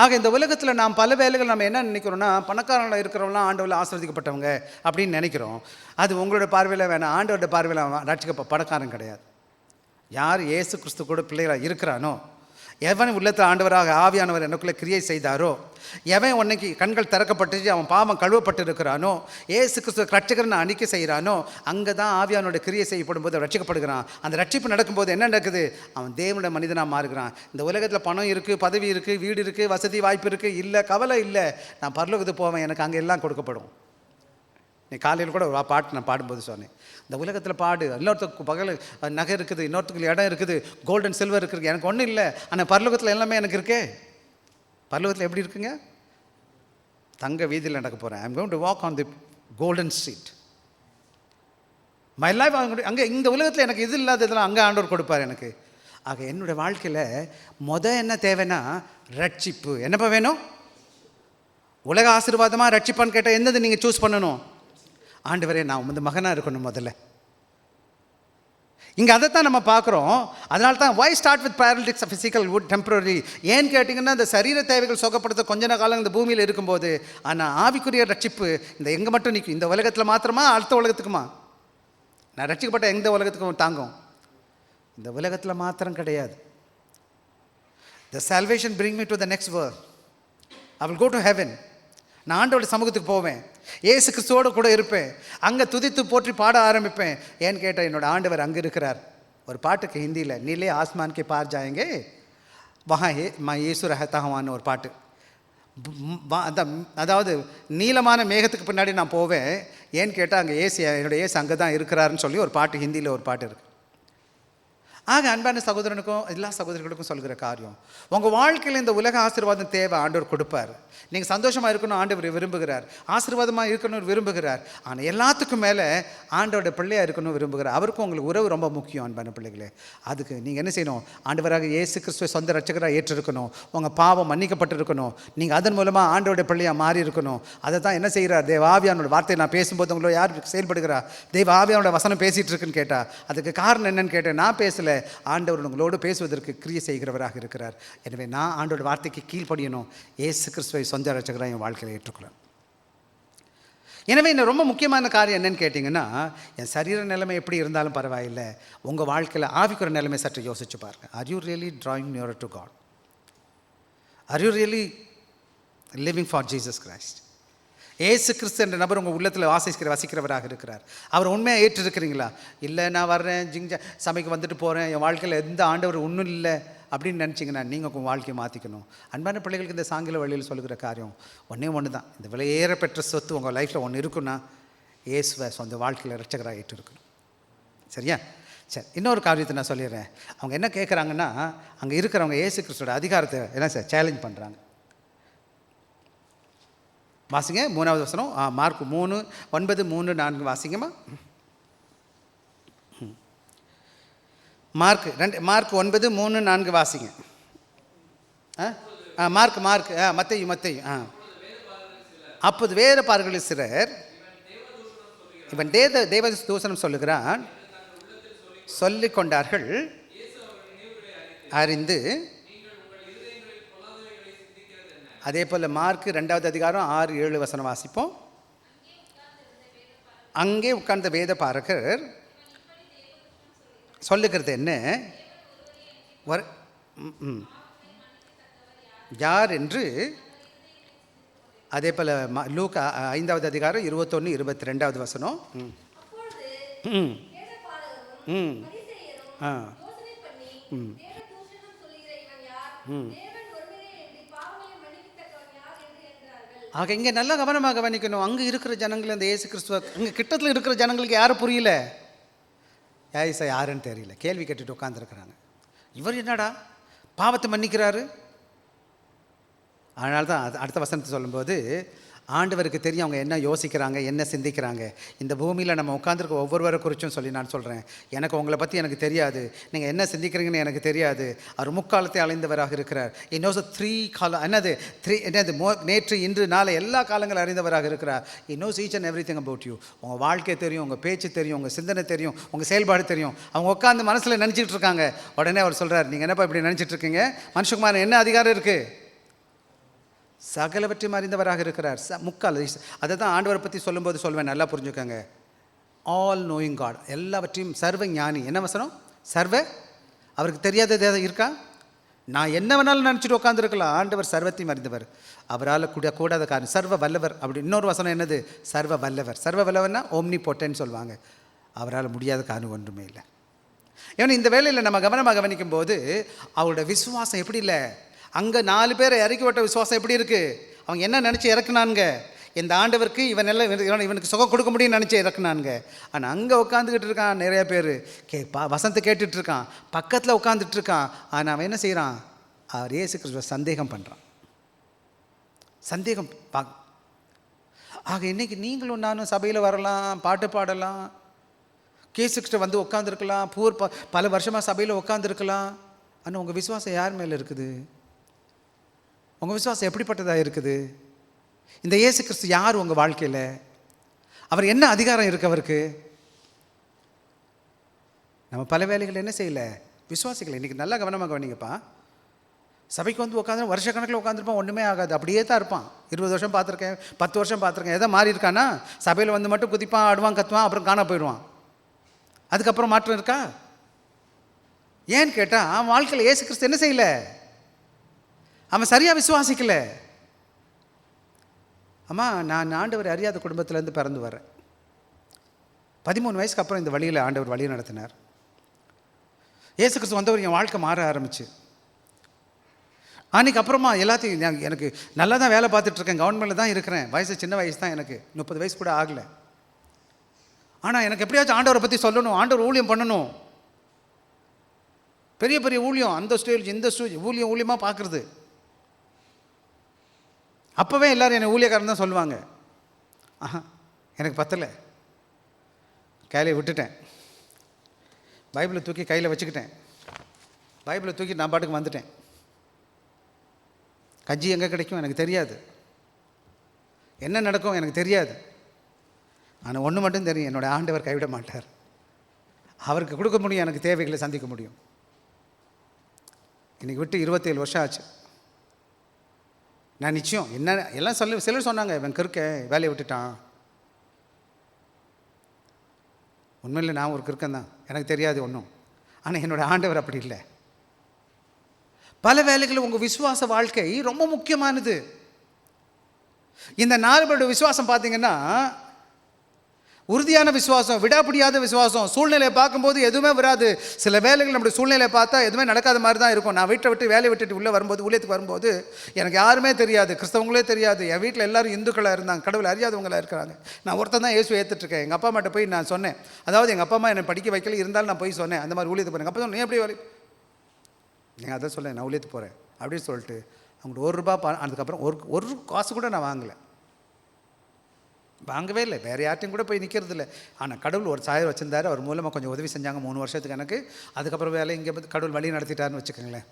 ஆக இந்த உலகத்தில் நாம் பல வேலைகள் நம்ம என்ன நினைக்கிறோம்னா, பணக்காரனாக இருக்கிறவங்களாம் ஆண்டவரில் ஆசீர்வதிக்கப்பட்டவங்க அப்படின்னு நினைக்கிறோம். அது உங்களோட பார்வையில் வேணாம். ஆண்டவரோட பார்வையில் ரட்சிக்க பணக்காரன் கிடையாது. யார் இயேசு கிறிஸ்து கூட பிள்ளைகளாக இருக்கிறானோ, எவன் உள்ளத்தில் ஆண்டவராக ஆவியானவர் எனக்குள்ளே கிரியை செய்தாரோ, எவன் உன்னைக்கு கண்கள் திறக்கப்பட்டு அவன் பாவம் கழுவப்பட்டு இருக்கிறானோ, ஏசு கிறிஸ்துவ ரட்சகரனை அணிக்க செய்கிறானோ, அங்கே தான் ஆவியானோட கிரியை செய்யப்படும் போது ரட்சிக்கப்படுகிறான். அந்த ரட்சிப்பு நடக்கும்போது என்ன நடக்குது? அவன் தேவனுடைய மனிதனாக மாறுகிறான். இந்த உலகத்தில் பணம் இருக்குது, பதவி இருக்குது, வீடு இருக்குது, வசதி வாய்ப்பு இருக்குது, இல்லை கவலை இல்லை, நான் பரலோகத்துக்கு போவேன், எனக்கு அங்கே எல்லாம் கொடுக்கப்படும். நீ காலையில் கூட ஒரு பாட்டு நான் பாடும்போது சொன்னேன், இந்த உலகத்தில் பாடு, இன்னொருத்தருக்கு பகல் நகை இருக்குது, இன்னொருத்துக்கு இடம் இருக்குது, கோல்டன் சில்வர் இருக்குது, எனக்கு ஒன்றும் இல்லை, ஆனால் பரலோகத்தில் எல்லாமே எனக்கு இருக்கே. பரலோகத்தில் எப்படி இருக்குங்க? தங்க வீதியில் நடக்க போகிறேன். I'm going to walk on the golden street. My life அங்கே. இந்த உலகத்தில் எனக்கு இது இல்லாததெல்லாம் அங்கே ஆண்டவர் கொடுப்பார் எனக்கு. ஆக என்னுடைய வாழ்க்கையில் என்ன தேவைன்னா ரட்சிப்பு. என்னப்பா வேணும்? உலக ஆசீர்வாதமாக ரட்சிப்பான்னு கேட்டால் என்னது நீங்கள் சூஸ் பண்ணணும்? ஆண்டவரே, நான் மகனாக இருக்கணும் முதல்ல. இங்கே அதைத்தான் நம்ம பார்க்குறோம். அதனால தான் why start with paralytics physical would temporary. ஏன்னு கேட்டிங்கன்னா, இந்த சரீர தேவைகள் சுகப்படுத்த கொஞ்ச காலம் இந்த பூமியில் இருக்கும்போது, ஆனால் ஆவிக்குரிய ரட்சிப்பு இந்த எங்கே மட்டும் நிற்கும்? இந்த உலகத்தில் மாத்திரமா, அடுத்த உலகத்துக்குமா? நான் ரட்சிக்கப்பட்ட எந்த உலகத்துக்கும் தாங்கும்? இந்த உலகத்தில் மாத்திரம் கிடையாது. The salvation bring me to the next world. I will go to heaven. நான் ஆண்டோட சமூகத்துக்கு போவேன், ஏசு கிறிஸ்துவோடு கூட இருப்பேன், அங்கே துதித்து போற்றி பாட ஆரம்பிப்பேன். ஏன்னு கேட்டால் என்னோட ஆண்டவர் அங்கே இருக்கிறார். ஒரு பாட்டுக்கு ஹிந்தியில் நீலே ஆஸ்மான் கே பார் ஜாயங்கே வஹா மா யேசு ரஹதா ஹுவான்னு ஒரு பாட்டு. அதாவது நீளமான மேகத்துக்கு பின்னாடி நான் போவேன். ஏன்னு கேட்டால் அங்கே ஏசு, என்னோட ஏசு அங்கே தான் இருக்கிறாருன்னு சொல்லி ஒரு பாட்டு, ஹிந்தியில் ஒரு பாட்டு இருக்குது. ஆக அன்பான சகோதரனுக்கும் எல்லா சகோதரிகளுக்கும் சொல்கிற காரியம், உங்கள் வாழ்க்கையில் இந்த உலக ஆசீர்வாதம் தேவை, ஆண்டவர் கொடுப்பார். நீங்கள் சந்தோஷமாக இருக்கணும், ஆண்டவர் விரும்புகிறார். ஆசீர்வாதமாக இருக்கணும் விரும்புகிறார். ஆனால் எல்லாத்துக்கும் மேலே ஆண்டவரோட பிள்ளையாக இருக்கணும் விரும்புகிறார். அவருக்கும் உங்களுக்கு உறவு ரொம்ப முக்கியம். அன்பான பிள்ளைகளே, அதுக்கு நீங்கள் என்ன செய்யணும்? ஆண்டவராக இயேசு கிறிஸ்துவை சொந்த ரட்சகராக ஏற்றிருக்கணும். உங்கள் பாவம் மன்னிக்கப்பட்டிருக்கணும். நீங்கள் அதன் மூலமாக ஆண்டவருடைய பிள்ளையாக மாறி இருக்கணும். அதை தான் என்ன செய்கிறார்? தேவாவியானோட வார்த்தையை நான் பேசும்போது உங்களோட யார் செயல்படுகிறா? தேவாவியானோட வசனம் பேசிகிட்டு இருக்குன்னு கேட்டால் அதுக்கு காரணம் என்னன்னு கேட்டேன். நான் பேசலை, ஆண்டவர் உங்களோடு பேசுவதற்கு கிரியை செய்கிறவராக இருக்கிறார். எனவே நான் ஆண்டோட வார்த்தைக்கு கீழ்ப்படியணும். இயேசு கிறிஸ்துவை சொந்த ரட்சகராக என் வாழ்க்கையில் ஏற்றுக்கொள்ளணும். எனவே இன்னும் ரொம்ப முக்கியமான காரியம் என்னன்னு கேட்டிங்கன்னா, என் சரீர நிலைமை எப்படி இருந்தாலும் பரவாயில்லை, உங்கள் வாழ்க்கையில் ஆவிக்குற நிலைமை சற்று யோசிச்சு பாருங்கள். Are you really drawing near to God? Are you really living for Jesus Christ? Yesu Kristhu என்ற நபர் உங்கள் உள்ளத்தில் வசிக்கிறவராக இருக்கிறார். அவர் உண்மையாக ஏற்றிருக்கிறீங்களா? இல்லை, நான் வர்றேன், சபைக்கு வந்துட்டு போகிறேன், என் வாழ்க்கையில் எந்த ஆண்டவர் ஒன்றும் இல்லை அப்படின்னு நினச்சிங்கன்னா நீங்கள் உங்கள் வாழ்க்கையை மாற்றிக்கணும். அன்பான பிள்ளைகளுக்கு இந்த சாங்கில வழியில் சொல்லுகிற காரியம் ஒன்று தான். இந்த விலையேற பெற்ற சொத்து உங்கள் லைஃப்பில் ஒன்று இருக்குன்னா, இயேசுவை சொந்த வாழ்க்கையில் ரட்சகராக ஏற்றிருக்கணும். சரியா? சரி, இன்னொரு காரியத்தை நான் சொல்லிடுறேன். அவங்க என்ன கேட்குறாங்கன்னா, அங்கே இருக்கிறவங்க இயேசு கிறிஸ்துவோட அதிகாரத்தை என்ன சார் சேலஞ்ச் பண்ணுறாங்க. வாசிங்க 3வது வசனம், மார்க் 3:9, 3:4 வாசிங்கம்மா. மார்க் 9:3-4 வாசிங்க. மார்க் மத்தேயு. அப்போது வேறு பார்கள் சிலர், இவன் தேவ தூஷணம் சொல்லுகிறான் சொல்லிக் கொண்டார்கள். அறிந்து அதே போல் மார்க் 2வது அதிகாரம் 6-7 வசனம் வாசிப்போம். அங்கே உட்கார்ந்த வேத பாரகர் சொல்லுகிறது என்ன? யார் என்று. அதே போல் லூக்கா 5வது அதிகாரம் 21-22 வசனம். ஆக இங்கே நல்லா கவனமாக கவனிக்கணும். அங்கே இருக்கிற ஜனங்கள் அந்த இயேசு கிறிஸ்துவ, அங்கே கிட்டத்தில் இருக்கிற ஜனங்களுக்கு யாரும் புரியல, ஏசா யாருன்னு தெரியல, கேள்வி கேட்டுட்டு உட்காந்துருக்குறாங்க. இவர் என்னடா பாவத்தை மன்னிக்கிறாரு? அதனால தான் அடுத்த வசனத்தை சொல்லும்போது ஆண்டவருக்கு தெரியும் அவங்க என்ன யோசிக்கிறாங்க, என்ன சிந்திக்கிறாங்க. இந்த பூமியில் நம்ம உட்காந்துருக்க ஒவ்வொருவரை குறிச்சும் சொல்லி நான் சொல்கிறேன், எனக்கு உங்களை பற்றி எனக்கு தெரியாது, நீங்கள் என்ன சிந்திக்கிறீங்கன்னு எனக்கு தெரியாது. அவர் முக்காலத்தை அழிந்தவராக இருக்கிறார். இன்னொரு 3 காலம் என்னது நேற்று இன்று நாளை எல்லா காலங்களும் அறிந்தவராக இருக்கிறார். Knows each and every thing about you. உங்கள் வாழ்க்கை தெரியும், உங்கள் பேச்சு தெரியும், உங்கள் சிந்தனை தெரியும், உங்கள் செயல்பாடு தெரியும். அவங்க உட்காந்து மனசில் நினச்சிட்டு இருக்காங்க. உடனே அவர் சொல்கிறார், நீங்கள் என்னப்பா இப்படி நினச்சிட்டு இருக்கீங்க? மனுஷகுமாரன் என்ன அதிகாரம் இருக்குது? சகலவற்றையும் அறிந்தவராக இருக்கிறார். அதை தான் ஆண்டவரை பற்றி சொல்லும்போது சொல்வேன், நல்லா புரிஞ்சுக்கோங்க. ஆல் நோயிங் காட், எல்லாவற்றையும் சர்வ ஞானி. என்ன வசனம்? சர்வ. அவருக்கு தெரியாதது எதாவது இருக்கா? நான் என்ன வேணாலும் நினச்சிட்டு உட்காந்துருக்கலாம். ஆண்டவர் சர்வத்தையும் அறிந்தவர், அவரால் கூடாத காரியம். சர்வ வல்லவர். அப்படி இன்னொரு வசனம் என்னது? சர்வ வல்லவர். சர்வ வல்லவர்னா ஓம்னி பொட்டன்னு சொல்லுவாங்க. அவரால் முடியாத காரியம் ஒன்றுமே இல்லை. ஏன்னா இந்த வேலையில் நம்ம கவனமாக கவனிக்கும் போது அவரோட விசுவாசம் எப்படி இல்லை, அங்கே 4 பேரை இறக்கி விட்ட விசுவாசம் எப்படி இருக்குது? அவங்க என்ன நினச்சி இறக்குனானுங்க? இந்த ஆண்டவருக்கு இவனுக்கு சுகம் கொடுக்க முடியும்னு நினச்சி இறக்குனானுங்க. ஆனால் அங்கே உட்காந்துக்கிட்டு இருக்கான் நிறைய பேர், வசனத்தை கேட்டுட்ருக்கான், பக்கத்தில் உட்காந்துட்ருக்கான். ஆனால் அவன் என்ன செய்கிறான்? அவர் இயேசு கிறிஸ்துவ சந்தேகம் பண்ணுறான். சந்தேகம் ஆக இன்றைக்கி நீங்களும் நானும் சபையில் வரலாம், பாட்டு பாடலாம், கேசுக்கிட்ட வந்து உட்காந்துருக்கலாம், பல வருஷமாக சபையில் உட்காந்துருக்கலாம். ஆனால் உங்கள் விசுவாசம் யார் மேலே இருக்குது? உங்கள் விசுவாசம் எப்படிப்பட்டதாக இருக்குது? இந்த இயேசு கிறிஸ்து யார் உங்கள் வாழ்க்கையில்? அவர் என்ன அதிகாரம் இருக்குது அவருக்கு? நம்ம பல வேலைகள் என்ன செய்யலை, விசுவாசிக்கலை. இன்றைக்கி நல்லா கவனமாக கவனிங்கப்பா. சபைக்கு வந்து உட்காந்து வருஷக்கணக்கில் உட்காந்துருப்பான், ஒன்றுமே ஆகாது, அப்படியே தான் இருப்பான். 20 வருஷம் பார்த்துருக்கேன், 10 வருஷம் பார்த்துருக்கேன். எதை மாறி இருக்கானா, சபையில் வந்து மட்டும் குதிப்பான், ஆடுவான், கத்துவான், அப்புறம் காண போயிடுவான். அதுக்கப்புறம் மாற்றம் இருக்கா? ஏன்னு கேட்டால் அவன் வாழ்க்கையில் இயேசு கிறிஸ்து என்ன செய்யலை, அவன் சரியாக விசுவாசிக்கலை. அம்மா, நான் ஆண்டவர் அறியாத குடும்பத்திலேருந்து பிறந்து வரேன். 13 வயசுக்கு அப்புறம் இந்த வழியில் ஆண்டவர் வழி நடத்தினார். இயேசு கிறிஸ்து வந்தவர் என் வாழ்க்கை மாற ஆரம்பிச்சு. அன்றைக்கி அப்புறமா எல்லாத்தையும் எனக்கு நல்லா தான் வேலை பார்த்துட்ருக்கேன், கவர்மெண்ட்டில் தான் இருக்கிறேன். வயசு சின்ன வயசு தான், எனக்கு 30 வயசு கூட ஆகலை. ஆனால் எனக்கு எப்படியாச்சும் ஆண்டவரை பற்றி சொல்லணும், ஆண்டவர் ஊழியம் பண்ணணும். பெரிய பெரிய ஊழியம், அந்த ஸ்டேஜ் இந்த ஸ்டேஜ், ஊழியமாக பார்க்குறது. அப்போவே எல்லோரும் என்னை ஊழியக்காரன் தான் சொல்லுவாங்க. ஆஹா, எனக்கு பத்தலை, கையில் விட்டுட்டேன். பைபிளை தூக்கி கையில் வச்சுக்கிட்டேன். பைபிளை தூக்கி நான் பாட்டுக்கு வந்துட்டேன். கஞ்சி எங்கே கிடைக்கும் எனக்கு தெரியாது, என்ன நடக்கும் எனக்கு தெரியாது. ஆனால் ஒன்று மட்டும் தெரியும், என்னோடய ஆண்டவர் கைவிட மாட்டார். அவருக்கு கொடுக்க முடியும், எனக்கு தேவைகளை சந்திக்க முடியும். இன்றைக்கி விட்டு 27 வருஷம் ஆச்சு. நான் நிச்சயம் என்ன எல்லாம் சிலர் சொன்னாங்க, இவன் கிறுக்க வேலையை விட்டுட்டான். உண்மையில் நான் ஒரு கிறுக்கன் தான், எனக்கு தெரியாது ஒன்றும். ஆனால் என்னோடய ஆண்டவர் அப்படி இல்லை. பல வேலைகளில் உங்கள் விசுவாச வாழ்க்கை ரொம்ப முக்கியமானது. இந்த 4 பேரோட விசுவாசம் பார்த்தீங்கன்னா, உறுதியான விசுவாசம், விடாப்பிடியாத விசுவாசம். சூழ்நிலையை பார்க்கும்போது எதுவுமே வராது. சில வேலைகள் நம்முடைய சூழ்நிலையை பார்த்தா எதுவுமே நடக்காத மாதிரி தான் இருக்கும். நான் வீட்டை விட்டு வேலையை விட்டுட்டு உள்ளே வரும்போது, ஊழியத்துக்கு வரும்போது எனக்கு யாருமே தெரியாது, கிறிஸ்தவங்களே தெரியாது. என் வீட்டில் எல்லோரும் இந்துக்களாக இருந்தாங்க, கடவுள் அறியாதவங்களாக இருக்கிறாங்க. நான் ஒருத்தன் தான் இயேசு ஏற்றுட்ருக்கேன். எங்கள் அப்பா அம்மாட்ட போய் நான் சொன்னேன், அதாவது எங்கள் அப்பா அம்மா என்னை படிக்க வைக்கல, இருந்தாலும் நான் போய் சொன்னேன், அந்த மாதிரி ஊழியத்துக்கு போகிறேன். அப்போ நீ எப்படி நீங்கள் அதை சொல்ல, நான் ஊழியத்துக்கு போகிறேன் அப்படின்னு சொல்லிட்டு அவங்கள்ட்ட ₹1 அதுக்கப்புறம் ஒரு காசு கூட நான் வாங்கவே இல்லை. வேறு யார்ட்டையும் கூட போய் நிற்கிறது இல்லை. ஆனால் கடவுள் ஒரு சாயர் வச்சுருந்தார், அவர் மூலமாக கொஞ்சம் உதவி செஞ்சாங்க 3 வருஷத்துக்கு எனக்கு. அதுக்கப்புறம் வேலை இங்கே கடவுள் வழி நடத்திட்டாருன்னு வச்சுக்கோங்களேன்.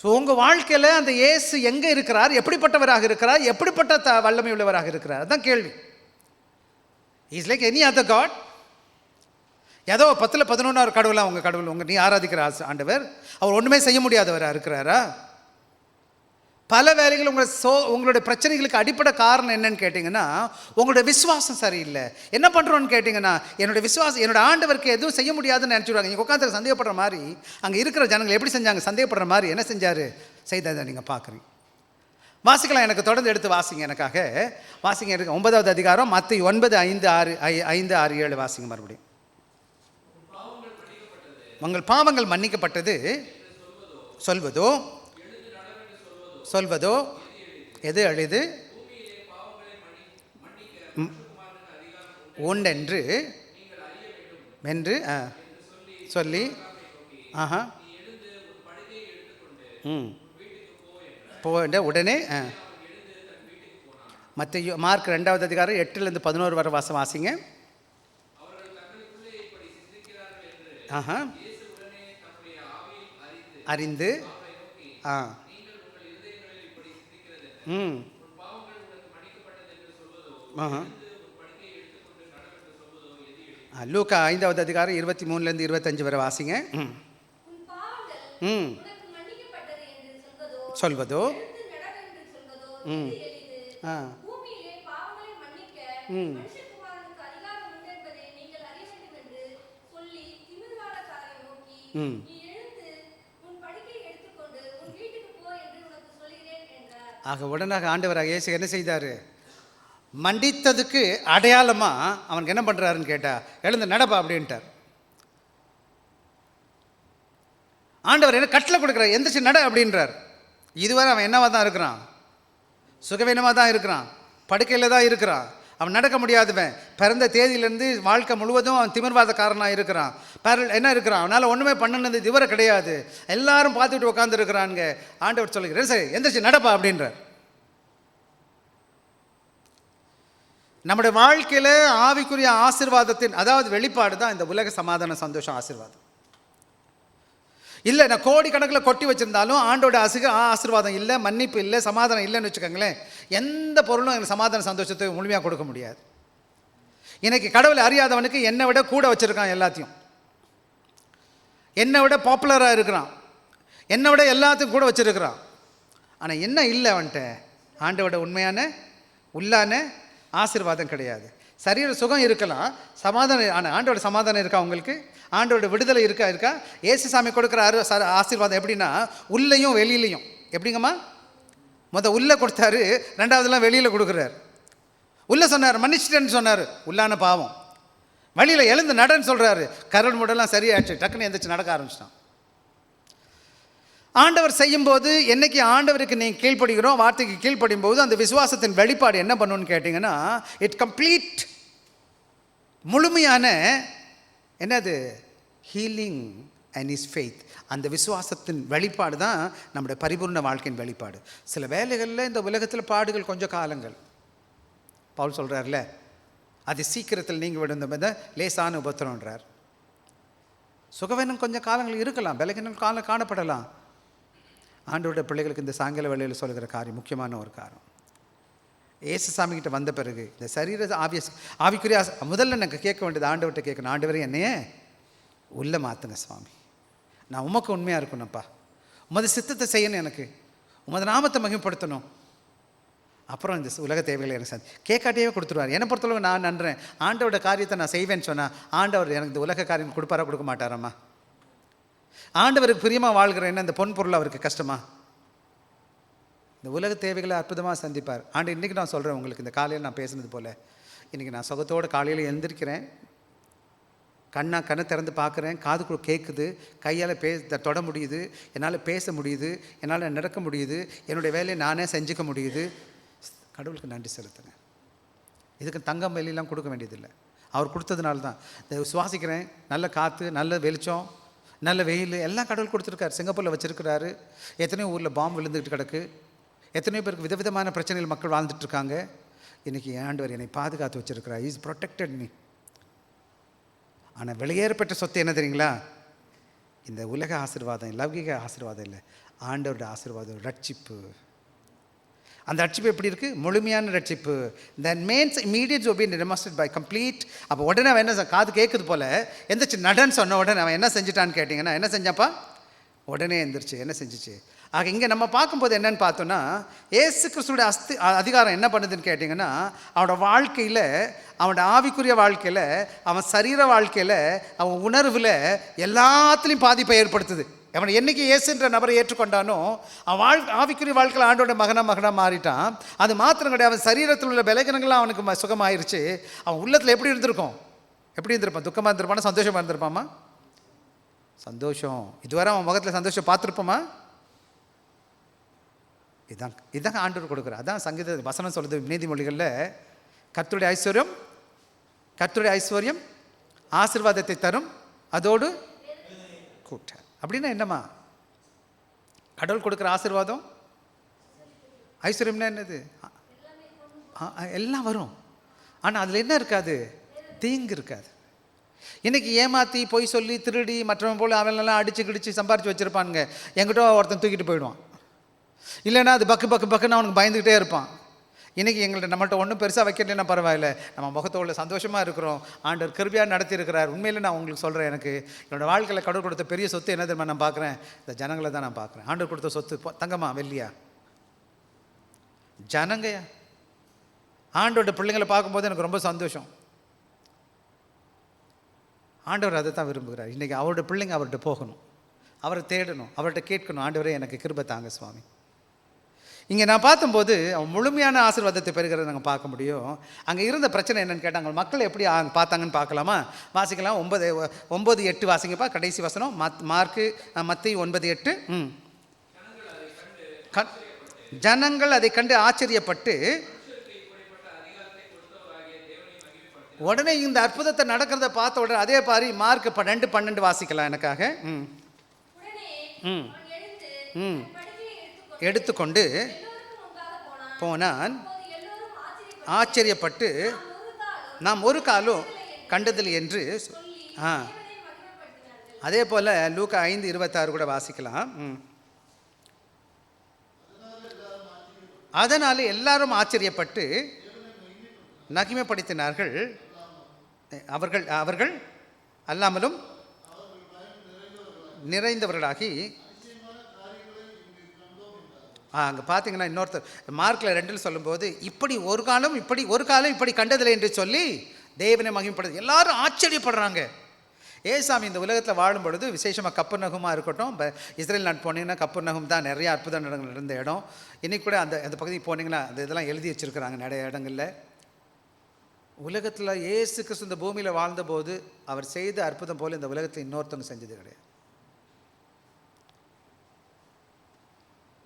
ஸோ உங்கள் வாழ்க்கையில் அந்த இயேசு எங்கே இருக்கிறார், எப்படிப்பட்டவராக இருக்கிறார், எப்படிப்பட்ட வல்லமை உள்ளவராக இருக்கிறார், அதுதான் கேள்வி. Is like any other god. ஏதோ 10ல் 11 கடவுளாக உங்கள் கடவுள், நீ ஆராதிக்கிற ஆண்டவர் அவர் ஒன்றுமே செய்ய முடியாதவராக இருக்கிறாரா? பல வேலைகள் உங்களுடைய பிரச்சனைகளுக்கு அடிப்படை காரணம் என்னன்னு கேட்டிங்கன்னா, உங்களுடைய விசுவாசம் சரியில்லை. என்ன பண்ணுறோன்னு கேட்டிங்கன்னா, என்னோட ஆண்டவருக்கு எதுவும் செய்ய முடியாதுன்னு நினச்சிடுவாங்க. நீங்கள் உட்காந்து சந்தேகப்படுற மாதிரி அங்கே இருக்கிற ஜனங்கள் எப்படி செஞ்சாங்க, சந்தேகப்படுற மாதிரி என்ன செஞ்சார், செய்ததை நீங்கள் பார்க்குறீங்க. வாசிக்கலாம், எனக்கு தொடர்ந்து எடுத்து வாசிங்க, எனக்காக வாசிங்க. எனக்கு 9வது அதிகாரம் மத்தேயு 9:5-6-7 வாசிங்க மறுபடியும். உங்கள் பாவங்கள் மன்னிக்கப்பட்டது சொல்வதோ எது எளிது உண்டென்று சொல்லி போட உடனே மத்தேயு மார்க் 2வது அதிகாரம் 8-11 வரை வாசிங்க. அறிந்து லூக்கா 5வது அதிகாரம் 23-25 வரை வாசிங்க. சொல்வதோ ஆக உடனாக ஆண்டவராக இயேசு என்ன செய்தார், மண்டித்ததுக்கு அடையாளமாக அவனுக்கு என்ன பண்ணுறாருன்னு கேட்டால், எழுந்து நடப்பா அப்படின்ட்டார். ஆண்டவர் என்ன கட்டளை கொடுக்குறார், எந்திரிச்சு நட அப்படின்றார். இதுவரை அவன் என்னவாக தான் இருக்கிறான், சுகவீனமாக தான் இருக்கிறான், படுக்கையில் தான் இருக்கிறான், அவன் நடக்க முடியாதவன். பிறந்த தேதியிலேருந்து வாழ்க்கை முழுவதும் அவன் திமிர்வாதக்காரனாக இருக்கிறான். என்ன இருக்கிறான், அவனால் ஒன்றுமே பண்ணினது இதுவரை கிடையாது. எல்லாரும் பார்த்துட்டு உட்காந்துருக்கிறாங்க. ஆண்டவர் சொல்லுகிறேன், சரி எந்திரிச்சு நடப்பா அப்படின்றார். நம்முடைய வாழ்க்கையில் ஆவிக்குரிய ஆசீர்வாதத்தின் அதாவது வெளிப்பாடு தான் இந்த உலக சமாதான சந்தோஷம் ஆசீர்வாதம். இல்லை, நான் கோடிக்கணக்கில் கொட்டி வச்சுருந்தாலும் ஆண்டோட ஆசீர்வாதம் இல்லை, மன்னிப்பு இல்லை, சமாதானம் இல்லைன்னு வச்சுக்கோங்களேன், எந்த பொருளும் எனக்கு சமாதான சந்தோஷத்தை முழுமையாக கொடுக்க முடியாது. இன்றைக்கி கடவுளை அறியாதவனுக்கு என்னை விட கூட வச்சுருக்கான் எல்லாத்தையும். என்னை விட பாப்புலராக இருக்கிறான், என்னை விட எல்லாத்தையும் கூட வச்சுருக்கிறான். ஆனால் என்ன இல்லை அவன்கிட்ட? ஆண்டோட உண்மையான உள்ளான ஆசீர்வாதம் கிடையாது. சரீர சுகம் இருக்கலாம், சமாதானம். ஆனால் ஆண்டோட சமாதானம் இருக்கா உங்களுக்கு? ஆண்டோட விடுதலை இருக்கா? ஏசுசாமி கொடுக்குற ஆசீர்வாதம் எப்படின்னா உள்ளேயும் வெளியிலையும். எப்படிங்கம்மா? உள்ளே கொடுத்தாரு, ரெண்டாவதுலாம் வெளியில் கொடுக்குறாரு. உள்ளே சொன்னார் மன்னிச்சிட்டேன்னு சொன்னார், உள்ளான பாவம். வழியில் எழுந்து நடன்னு சொல்கிறாரு, கரல் முடெல்லாம் சரியாச்சு, டக்குன்னு எந்திரிச்சு நடக்க ஆரம்பிச்சிட்டான். ஆண்டவர் செய்யும்போது என்னைக்கு ஆண்டவருக்கு நீங்கள் கீழ்ப்படுகிறோம், வார்த்தைக்கு கீழ்ப்படும் போது அந்த விசுவாசத்தின் வெளிப்பாடு என்ன பண்ணுன்னு கேட்டிங்கன்னா, இட் கம்ப்ளீட், முழுமையான என்னது? Healing and is faith. அந்த விசுவாசத்தின் வெளிப்பாடு தான் நம்முடைய பரிபூர்ண வாழ்க்கையின் வெளிப்பாடு. சில வேலைகளில் இந்த உலகத்தில் பாடுகள் கொஞ்சம் காலங்கள், பவுல் சொல்கிறார்ல, அது சீக்கிரத்தில் நீங்கள் விடுந்த லேசான உபத்திரம்ன்றார். சுகவேனம் கொஞ்சம் காலங்கள் இருக்கலாம், பலகீனம் காலம் காணப்படலாம். ஆண்டோட பிள்ளைகளுக்கு இந்த சாயங்கால வேளையில் சொல்கிற காரியம் முக்கியமான ஒரு காரணம். ஏசுசாமி கிட்ட வந்த பிறகு இந்த சரீர ஆவிக்குரிய முதல்ல எனக்கு கேட்க வேண்டியது, ஆண்டவர்கிட்ட கேட்கணும், ஆண்டவரே என்னையே உள்ளே மாற்றுங்க சுவாமி, நான் உமக்கு உண்மையாக இருக்கணும்ப்பா, உமது சித்தத்தை செய்யணும், எனக்கு உமது நாமத்தை மகிமைப்படுத்தணும். அப்புறம் இந்த உலக தேவைகளை எனக்கு கேட்காட்டியே கொடுத்துருவார். என்னை பொறுத்தளவு நான் நன்றேன், ஆண்டோட காரியத்தை நான் செய்வேன்னு சொன்னால் ஆண்டவர் எனக்கு இந்த உலக காரியம் கொடுப்பாரா கொடுக்க மாட்டாரம்மா? ஆண்டவருக்கு பிரியமாக வாழ்கிறேன்னா இந்த பொன் பொருள் அவருக்கு கஷ்டமா? இந்த உலக தேவைகளை அற்புதமாக சந்திப்பார் ஆண்டு. இன்றைக்கி நான் சொல்கிறேன் உங்களுக்கு, இந்த காலையில் நான் பேசுனது போல், இன்றைக்கி நான் சுகத்தோடு காலையில் எழுந்திருக்கிறேன், கண்ணை திறந்து பார்க்குறேன், காது கேட்குது, கையால் தொட முடியுது, என்னால் பேச முடியுது, என்னால் நடக்க முடியுது, என்னுடைய வேலையை நானே செஞ்சுக்க முடியுது. கடவுளுக்கு நன்றி செலுத்துங்க. இதுக்கு தங்கம் வெளியெல்லாம் கொடுக்க வேண்டியதில்லை, அவர் கொடுத்ததுனால தான். சுவாசிக்கிறேன், நல்ல காற்று, நல்ல வெளிச்சம், நல்ல வெயில், எல்லாம் கடவுள் கொடுத்துருக்காரு. சிங்கப்பூரில் வச்சுருக்கிறாரு. எத்தனையோ ஊரில் பாம்பு விழுந்துக்கிட்டு கிடக்கு, எத்தனையோ பேருக்கு விதவிதமான பிரச்சனைகள் மக்கள் வாழ்ந்துட்டுருக்காங்க. இன்றைக்கி ஆண்டவர் என்னை பாதுகாத்து வச்சுருக்கிறார். Is protected me. ஆனால் வெளியேறப்பட்ட சொத்து என்ன தெரியுங்களா? இந்த உலக ஆசீர்வாதம், லௌகிக ஆசீர்வாதம் இல்லை, ஆண்டவரோட ஆசீர்வாதம், ரட்சிப்பு. அந்த ரட்சிப்பு எப்படி இருக்குது? முழுமையான ரட்சிப்பு. Then means immediate opinions demonstrate by complete. அப்போ உடனே அவன் என்ன, காது கேட்குது போல் எந்திரிச்சு நடன்னு சொன்ன உடனே அவன் என்ன செஞ்சுட்டான்னு கேட்டிங்கன்னா, என்ன செஞ்சாப்பா? உடனே எந்திரிச்சு என்ன செஞ்சிச்சு? ஆக இங்கே நம்ம பார்க்கும்போது என்னென்னு பார்த்தோன்னா, ஏசு கிறிஸ்துவோட அதிகாரம் என்ன பண்ணுதுன்னு கேட்டிங்கன்னா, அவனோட வாழ்க்கையில், அவனோட ஆவிக்குரிய வாழ்க்கையில், அவன் சரீர வாழ்க்கையில், அவன் உணர்வில் எல்லாத்துலேயும் பாதிப்பை ஏற்படுத்துது. அவன் என்றைக்கு இயேசுன்ற நபரை ஏற்றுக்கொண்டானோ அவன் ஆவிக்குரிய வாழ்க்கையில் ஆண்டோட மகனாக மாறிட்டான். அது மாத்திரம் கிடையாது, அவன் சரீரத்தில் உள்ள பலகீனங்கள்லாம் அவனுக்கு சுகமாயிருச்சு. அவன் உள்ளத்தில் எப்படி இருந்திருக்கும்? எப்படி இருந்திருப்பான்? துக்கமாக இருந்திருப்பானா, சந்தோஷமாக இருந்திருப்பாமா? சந்தோஷம். இதுவரை அவன் முகத்தில் சந்தோஷம் பார்த்துருப்போமா? இதாங்க ஆண்டவர் கொடுக்குறார். அதான் சங்கீத வசனம் சொல்லுது நீதிமொழிகளில், கர்த்தருடைய ஐஸ்வர்யம் ஆசீர்வாதத்தை தரும், அதோடு கூட்ட. அப்படின்னா என்னம்மா? கடவுள் கொடுக்குற ஆசீர்வாதம், ஐஸ்வர்யம்னா என்னது? எல்லாம் வரும். ஆனால் அதில் என்ன இருக்காது? தீங்கு இருக்காது. இன்றைக்கி ஏமாற்றி பொய் சொல்லி திருடி மற்றவன் போல் அவனெல்லாம் அடித்து கிடிச்சு சம்பாரித்து வச்சுருப்பானுங்க. என்கிட்ட ஒருத்தன் தூக்கிட்டு போயிடுவான். இல்லைன்னா அது பக்குன்னு அவனுக்கு பயந்துக்கிட்டே இருப்பான். இன்றைக்கி நம்மள்ட்ட ஒன்றும் பெருசாக வைக்கலன்னா பரவாயில்ல, நம்ம முகத்தோடு சந்தோஷமாக இருக்கிறோம், ஆண்டவர் கிருபையாக நடத்தியிருக்கிறார். உண்மையில் நான் உங்களுக்கு சொல்கிறேன், எனக்கு என்னோடய வாழ்க்கையில் கடவுள் கொடுத்த பெரிய சொத்து என்ன தெரியுமா நான் பார்க்குறேன்? இந்த ஜனங்களை தான் நான் பார்க்குறேன். ஆண்டவர் கொடுத்த சொத்து தங்கமா வெள்ளியா? ஜனங்கயா. ஆண்டோட பிள்ளைங்களை பார்க்கும்போது எனக்கு ரொம்ப சந்தோஷம். ஆண்டவர் அதை தான் விரும்புகிறார். இன்றைக்கி அவரோட பிள்ளைங்க அவர்கிட்ட போகணும், அவரை தேடணும், அவர்கிட்ட கேட்கணும், ஆண்டவரே எனக்கு கிருபை தாங்க சுவாமி. இங்கே நான் பார்க்கும்போது அவன் முழுமையான ஆசீர்வாதத்தை பெறுகிறத நாங்கள் பார்க்க முடியும். அங்கே இருந்த பிரச்சனை என்னென்னு கேட்டாங்க, மக்கள் எப்படி பார்த்தாங்கன்னு பார்க்கலாமா? வாசிக்கலாம். 9:8 வாசிங்கப்பா, கடைசி வசனம். மார்க்கு மத்தேயு 9:8. ஜனங்கள் அதை கண்டு ஆச்சரியப்பட்டு உடனே இந்த அற்புதத்தை நடக்கிறத பார்த்த உடனே, அதே பாரி மார்க் 2:12 வாசிக்கலாம் எனக்காக. எடுத்துக்கொண்டு போனான், ஆச்சரியப்பட்டு நாம் ஒரு காலும் கண்டதில்லை என்று. அதே போல் லூக்கா 5:26 கூட வாசிக்கலாம். அதனால் எல்லாரும் ஆச்சரியப்பட்டு மகிமைப்படுத்தினார்கள். அவர்கள் அல்லாமலும் நிறைந்தவர்களாகி. அங்கே பார்த்தீங்கன்னா இன்னொருத்தர் மார்க்கில் 2 சொல்லும்போது, இப்படி ஒரு காலம் இப்படி கண்டதில்லை என்று சொல்லி தேவனை மகிமைப்படுது. எல்லாரும் ஆச்சரியப்படுறாங்க. ஏசாமி இந்த உலகத்தில் வாழும் பொழுது விசேஷமாக கப்பர்நகமாக இருக்கட்டும், இஸ்ரேல் நாட்டு போனீங்கன்னா கப்பர்நகம் தான் நிறைய அற்புத இடங்கள் இருந்த இடம். இன்றைக்கி கூட அந்த பகுதிக்கு போனீங்கன்னா அந்த இதெல்லாம் எழுதி வச்சுருக்கிறாங்க நிறைய இடங்களில். உலகத்தில் இயேசு கிறிஸ்து இந்த பூமியில் வாழ்ந்தபோது அவர் செய்த அற்புதம் போல் இந்த உலகத்தில் இன்னொருத்தவங்க செஞ்சது கிடையாது.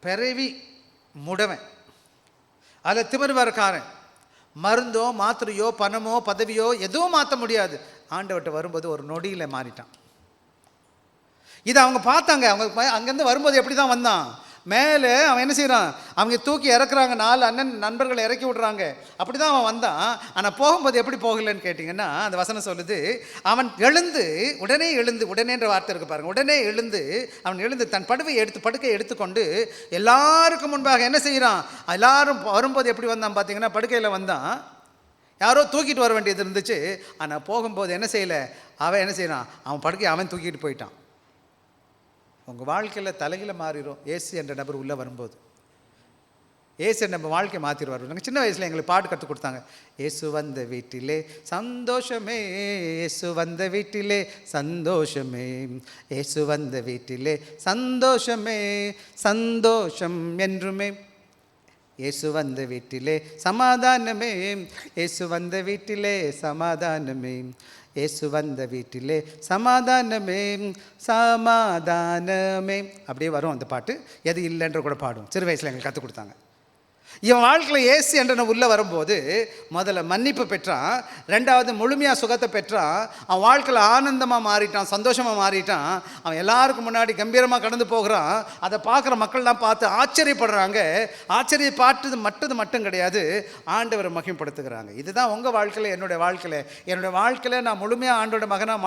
பிறவி முடவன், அதில் திமிர்வரக்காரன், மருந்தோ மாத்திரையோ பணமோ பதவியோ எதுவும் மாற்ற முடியாது. ஆண்டவர்கிட்ட வரும்போது ஒரு நொடியில் மாறிட்டான். இதை அவங்க பார்த்தாங்க. அவங்க அங்கேருந்து வரும்போது எப்படி தான் வந்தான், மேலே அவன் என்ன செய்கிறான், அவங்க தூக்கி இறக்குறாங்க, 4 நண்பர்களை இறக்கி விட்றாங்க. அப்படி தான் அவன் வந்தான். ஆனால் போகும்போது எப்படி போகலன்னு கேட்டிங்கன்னா அந்த வசனம் சொல்லுது, அவன் உடனேன்ற வார்த்தை இருக்கு பாருங்க. அவன் எழுந்து தன் படுக்கையை எடுத்துக்கொண்டு எல்லாருக்கும் முன்பாக என்ன செய்கிறான், எல்லாரும் வரும்போது எப்படி வந்தான் பார்த்தீங்கன்னா படுக்கையில் வந்தான். யாரோ தூக்கிட்டு வர வேண்டியது இருந்துச்சு. ஆனால் போகும்போது என்ன செய்யலை, அவன் என்ன செய்கிறான், அவன் படுக்கையை அவன் தூக்கிட்டு போயிட்டான். உங்கள் வாழ்க்கையில் தலையில் மாறிடும் ஏசு என்ற நபர் உள்ளே வரும்போது. ஏசு நம்ம வாழ்க்கையை மாற்றிடுவார். நாங்கள் சின்ன வயசில் எங்களுக்கு பாட்டு கற்றுக் கொடுத்தாங்க. ஏசு வந்த வீட்டிலே சந்தோஷமே, ஏசு வந்த வீட்டிலே சந்தோஷமே, ஏசு வந்த வீட்டிலே சந்தோஷமே, சந்தோஷம் என்றுமே, ஏசு வந்த வீட்டிலே சமாதானமே, ஏசு வந்த வீட்டிலே சமாதானமே, ஏசு வந்த வீட்டிலே சமாதானமே, சமாதானமே. அப்படியே வரும் அந்த பாட்டு. எது இல்லைன்ற கூட பாடும். சிறு வயசில் எங்களுக்கு கற்றுக் கொடுத்தாங்க. இவன் வாழ்க்கையில் ஏசு என்ற உள்ளே வரும்போது முதல்ல மன்னிப்பு பெற்றான், 2வது முழுமையாக சுகத்தை பெற்றான். அவன் வாழ்க்கையில் ஆனந்தமாக மாறிட்டான், சந்தோஷமாக மாறிட்டான். அவன் எல்லாருக்கும் முன்னாடி கம்பீரமாக கடந்து போகிறான். அதை பார்க்குற மக்கள்லாம் பார்த்து ஆச்சரியப்படுறாங்க. ஆச்சரியப்பாட்டது மட்டும் கிடையாது, ஆண்டவரை மகிமைப்படுத்துகிறாங்க. இதுதான் உங்கள் வாழ்க்கையில் என்னுடைய வாழ்க்கையில் நான் முழுமையாக ஆண்டோட மகனாக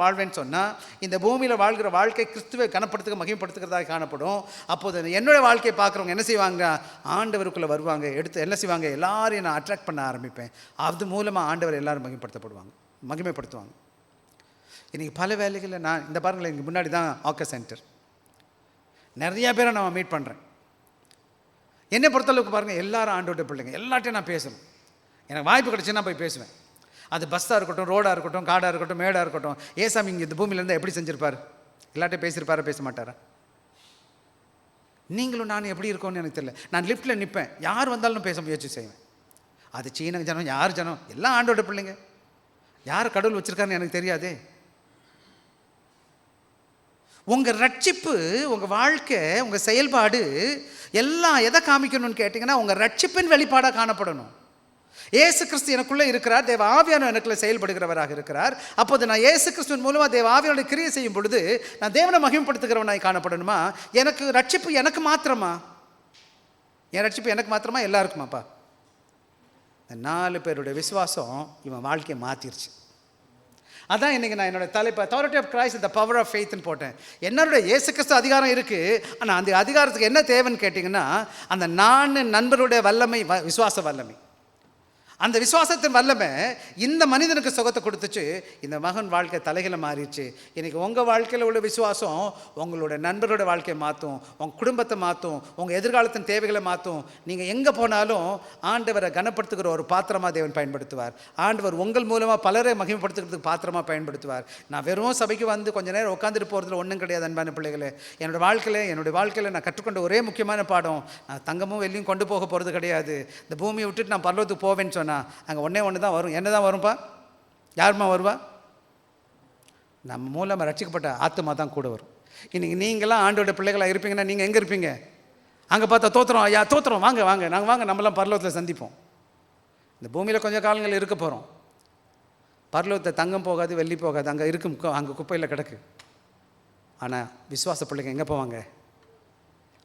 வாழ்வேன்னு சொன்னால் இந்த பூமியில் வாழ்கிற வாழ்க்கை கிறிஸ்துவை கனப்படுத்துக்க மகிமைப்படுத்துகிறதாக காணப்படும். அப்போது என்னுடைய வாழ்க்கையை பார்க்குறவங்க என்ன செய்வாங்க, ஆண்டவருக்குள்ள வருவாங்க. எடுத்து என்ன செய்வாங்க, எல்லாரையும் நான் அட்ராக்ட் பண்ண ஆரம்பிப்பேன். அது மூலமாக ஆண்டவர் எல்லாரும் மகிமைப்படுத்துவாங்க. இன்றைக்கி பல வேலைகளில் நான் இந்த பாருங்களேன், இங்கே முன்னாடி தான் ஆக்கர் சென்டர், நிறையா பேரை நான் மீட் பண்ணுறேன். என்னை பொறுத்தளவுக்கு பாருங்கள், எல்லாரும் ஆண்டோட பிள்ளைங்க, எல்லாட்டையும் நான் பேசணும். எனக்கு வாய்ப்பு கிடச்சுன்னா போய் பேசுவேன். அது பஸ்ஸாக இருக்கட்டும், ரோடாக இருக்கட்டும், காடாக இருக்கட்டும், மேடாக இருக்கட்டும். ஏசாமி இங்கே இந்த பூமியிலேருந்து எப்படி செஞ்சுருப்பார், எல்லாட்டையும் பேசியிருப்பாரா, பேச மாட்டாரா? நீங்களும் நான் எப்படி இருக்கோன்னு எனக்கு தெரியல. நான் லிஃப்ட்டில் நிற்பேன், யார் வந்தாலும் பேச முயற்சி செய்வேன். அது சீன ஜனம், யார் ஜனம், எல்லாம் ஆண்டோட பிள்ளைங்க. யார் கடவுள் வச்சுருக்காருன்னு எனக்கு தெரியாதே. உங்கள் ரட்சிப்பு, உங்கள் வாழ்க்கை, உங்கள் செயல்பாடு எல்லாம் எதை காமிக்கணும்னு கேட்டிங்கன்னா உங்கள் ரட்சிப்பின் வெளிப்பாடாக காணப்படணும். ஏசு கிறிஸ்து எனக்குள்ளே இருக்கிறார், தேவ ஆவியானவர் எனக்குள்ளே செயல்படுகிறவராக இருக்கிறார். அப்போது நான் ஏசு கிறிஸ்துவின் மூலமாக தேவ ஆவியானோட கிரியை செய்யும் பொழுது நான் தேவனை மகிமைப்படுத்துகிறவனாய் காணப்படணுமா? எனக்கு ரட்சிப்பு எனக்கு மாத்திரமா? என் ரட்சிப்பு எனக்கு மாத்திரமா, எல்லாருக்குமாப்பா? இந்த 4 பேருடைய விசுவாசம் இவன் வாழ்க்கையை மாற்றிருச்சு. அதான் இன்றைக்கி நான் என்னோடய தலைப்பு authority of Christ the power of ஃபெய்த்னு போட்டேன். என்னோட இயேசு கிறிஸ்து அதிகாரம் இருக்குது. ஆனால் அந்த அதிகாரத்துக்கு என்ன தேவைன்னு கேட்டிங்கன்னா அந்த 4 நண்பருடைய வல்லமை, விசுவாச வல்லமை. அந்த விசுவாசத்தின் வல்லமை இந்த மனிதனுக்கு சுகத்தை கொடுத்துச்சு. இந்த மகன் வாழ்க்கை தலைகளை மாறிடுச்சு. இன்றைக்கி உங்கள் வாழ்க்கையில் உள்ள விசுவாசம் உங்களோட நண்பரோட வாழ்க்கையை மாற்றும், உங்கள் குடும்பத்தை மாற்றும், உங்கள் எதிர்காலத்தின் தேவைகளை மாற்றும். நீங்கள் எங்கே போனாலும் ஆண்டவரை கனப்படுத்துகிற ஒரு பாத்திரமாக தேவன் பயன்படுத்துவார். ஆண்டவர் உங்கள் மூலமாக பலரை மகிமைப்படுத்துகிறதுக்கு பாத்திரமாக பயன்படுத்துவார். நான் வெறும் சபைக்கு வந்து கொஞ்சம் நேரம் உட்காந்துட்டு போகிறதுல ஒன்றும் கிடையாது அன்பான பிள்ளைகளே. என்னுடைய வாழ்க்கையில் நான் கற்றுக்கொண்ட ஒரே முக்கியமான பாடம், நான் தங்கமும் வெள்ளியும் கொண்டு போக போகிறது கிடையாது. இந்த பூமியை விட்டுட்டு நான் பரலோகத்துக்கு போவேன்னு சொன்னேன். அங்கே ஒன்று தான் வரும். என்ன தான் வரும்பா? யாருமா வருவா? நம்ம மூலமாக ரட்சிக்கப்பட்ட ஆத்மா தான் கூட வரும். இன்றைக்கி நீங்களாம் ஆண்டோட பிள்ளைகளாக இருப்பீங்கன்னா நீங்கள் எங்கே இருப்பீங்க? அங்கே பார்த்தா தோத்துறோம், ஐயா தோத்துறோம், வாங்க நாங்கள் நம்மளாம் பரலோகத்தில் சந்திப்போம். இந்த பூமியில் கொஞ்சம் காலங்கள் இருக்க போகிறோம். பரலோகத்தை தங்கம் போகாது, வெள்ளி போகாது, அங்கே இருக்கும், அங்கே குப்பையில் கிடக்கு. ஆனால் விசுவாச பிள்ளைங்க எங்கே போவாங்க?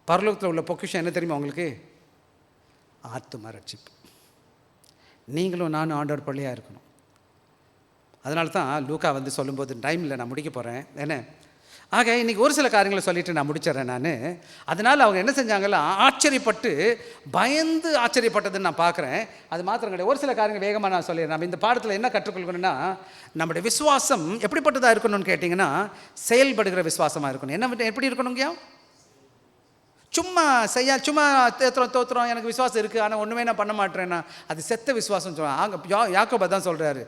பரலோகத்தில் உள்ள பொக்கிஷம் என்ன தெரியுமா உங்களுக்கு? ஆத்தும ரட்சிப்பு. நீங்களும் நானும் ஆண்டவர் பள்ளியாக இருக்கணும். அதனால தான் லூக்கா வந்து சொல்லும்போது டைமில் நான் முடிக்க போகிறேன். என்ன ஆக இன்றைக்கி ஒரு சில காரியங்களை சொல்லிவிட்டு நான் முடிச்சிடறேன் நான். அதனால் அவங்க என்ன செஞ்சாங்களா, ஆச்சரியப்பட்டு பயந்து ஆச்சரியப்பட்டதுன்னு நான் பார்க்குறேன். அது மாத்திரம் கிடையாது, ஒரு சில காரியங்கள் வேகமாக நான் சொல்லிடுறேன். நம்ம இந்த பாடத்தில் என்ன கற்றுக்கொள்ளணும்னா, நம்முடைய விசுவாசம் எப்படிப்பட்டதாக இருக்கணும்னு கேட்டிங்கன்னா, செயல்படுகிற விசுவாசமாக இருக்கணும். என்ன எப்படி இருக்கணுங்கய்யா? சும்மா சும்மா தோத்துறோம் எனக்கு விசுவாசம் இருக்குது ஆனால் ஒன்றுமே நான் பண்ண மாட்டேறேன்னா அது செத்த விசுவாசம் சொல்லுவாங்க. யாக்கோபு தான் சொல்கிறாரு,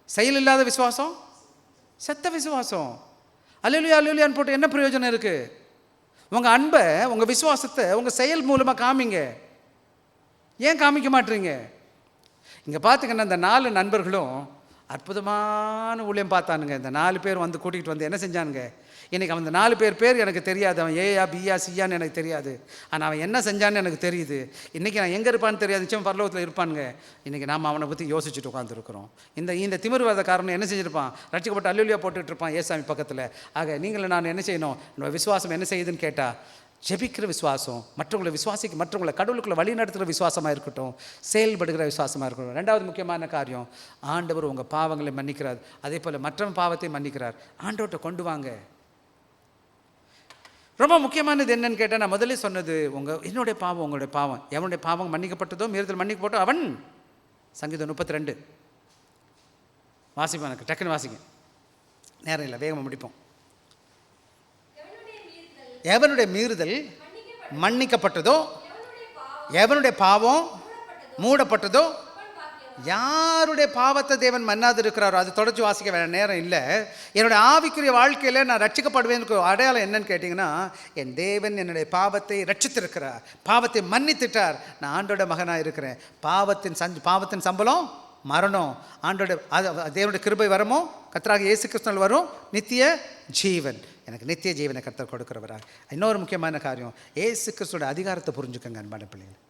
செயல் இல்லாத விசுவாசம் செத்த விசுவாசம். அல்லேலூயா அல்லேலூயான்னு போட்டு என்ன பிரயோஜனம் இருக்குது? உங்கள் அன்பை, உங்கள் விசுவாசத்தை உங்கள் செயல் மூலமாக காமிங்க. ஏன் காமிக்க மாட்டீங்க? இங்கே பார்த்திங்கன்னா இந்த 4 நண்பர்களும் அற்புதமான ஊழியம் பார்த்தானுங்க. இந்த 4 பேர் வந்து கூட்டிகிட்டு வந்து என்ன செஞ்சானுங்க, இன்றைக்கி அவன் இந்த 4 பேர் எனக்கு தெரியாது. அவன் ஏயா பியா சியான்னு எனக்கு தெரியாது. ஆனால் அவன் என்ன செஞ்சான்னு எனக்கு தெரியுது. இன்றைக்கி நான் எங்கே இருப்பான்னு தெரியாது, நிச்சயம் பரலோகத்தில் இருப்பானுங்க. இன்றைக்கி நாம் அவனை பற்றி யோசிச்சுட்டு உட்காந்துருக்குறோம். இந்த திமிர்வாத காரணம் என்ன செஞ்சுருப்பான், ரட்சிக்கப்பட்டு அல்லேலூயா போட்டுட்டு இருப்பான் ஏசாமி பக்கத்தில். ஆக நீங்களும் நான் என்ன செய்யணும், என்னோட விசுவாசம் என்ன செய்யுதுன்னு கேட்டால், ஜெபிக்கிற விசுவாசம், மற்றவங்களை கடவுளுக்குள்ள வழி நடத்துகிற விசுவாசமாக இருக்கட்டும், செயல்படுகிற விசுவாசமாக இருக்கட்டும். 2வது முக்கியமான காரியம், ஆண்டவர் உங்கள் பாவங்களை மன்னிக்கிறார், அதே போல் மற்றவன் பாவத்தை மன்னிக்கிறார். ஆண்டவர்கிட்ட கொண்டு வாங்க. ரொம்ப முக்கியமானது என்னன்னு கேட்டால், நான் முதல்ல சொன்னது, என்னுடைய பாவம் உங்களுடைய பாவம், எவனுடைய பாவம் மன்னிக்கப்பட்டதோ மீறுதல் மன்னிக்கப்பட்டோ அவன். சங்கீதம் 32 வாசிப்போம். எனக்கு டக்குன்னு வாசிங்க, நேரம் இல்லை, வேகமாக முடிப்போம். எவனுடைய மீறுதல் மன்னிக்கப்பட்டதோ, எவனுடைய பாவம் மூடப்பட்டதோ, யாருடைய பாவத்தை தேவன் மன்னாது இருக்கிறாரோ, அது தொடர்ச்சி வாசிக்க வேற நேரம் இல்லை. என்னுடைய ஆவிக்குரிய வாழ்க்கையில் நான் ரட்சிக்கப்படுவேன் அடையாளம் என்னன்னு கேட்டிங்கன்னா, என் தேவன் என்னுடைய பாவத்தை ரட்சித்திருக்கிறார், பாவத்தை மன்னித்துட்டார், நான் ஆண்டோட மகனாக இருக்கிறேன். பாவத்தின் சம்பளம் மரணம், ஆண்டோட தேவனுடைய கிருபை வரமோ கர்த்தராகிய இயேசு கிறிஸ்துவில் வரும் நித்திய ஜீவன். எனக்கு நித்திய ஜீவனை கர்த்தர் கொடுக்கிறவராக. இன்னொரு முக்கியமான காரியம், இயேசு கிறிஸ்துவோட அதிகாரத்தை புரிஞ்சுக்கங்க அன்பான பிள்ளைகள்.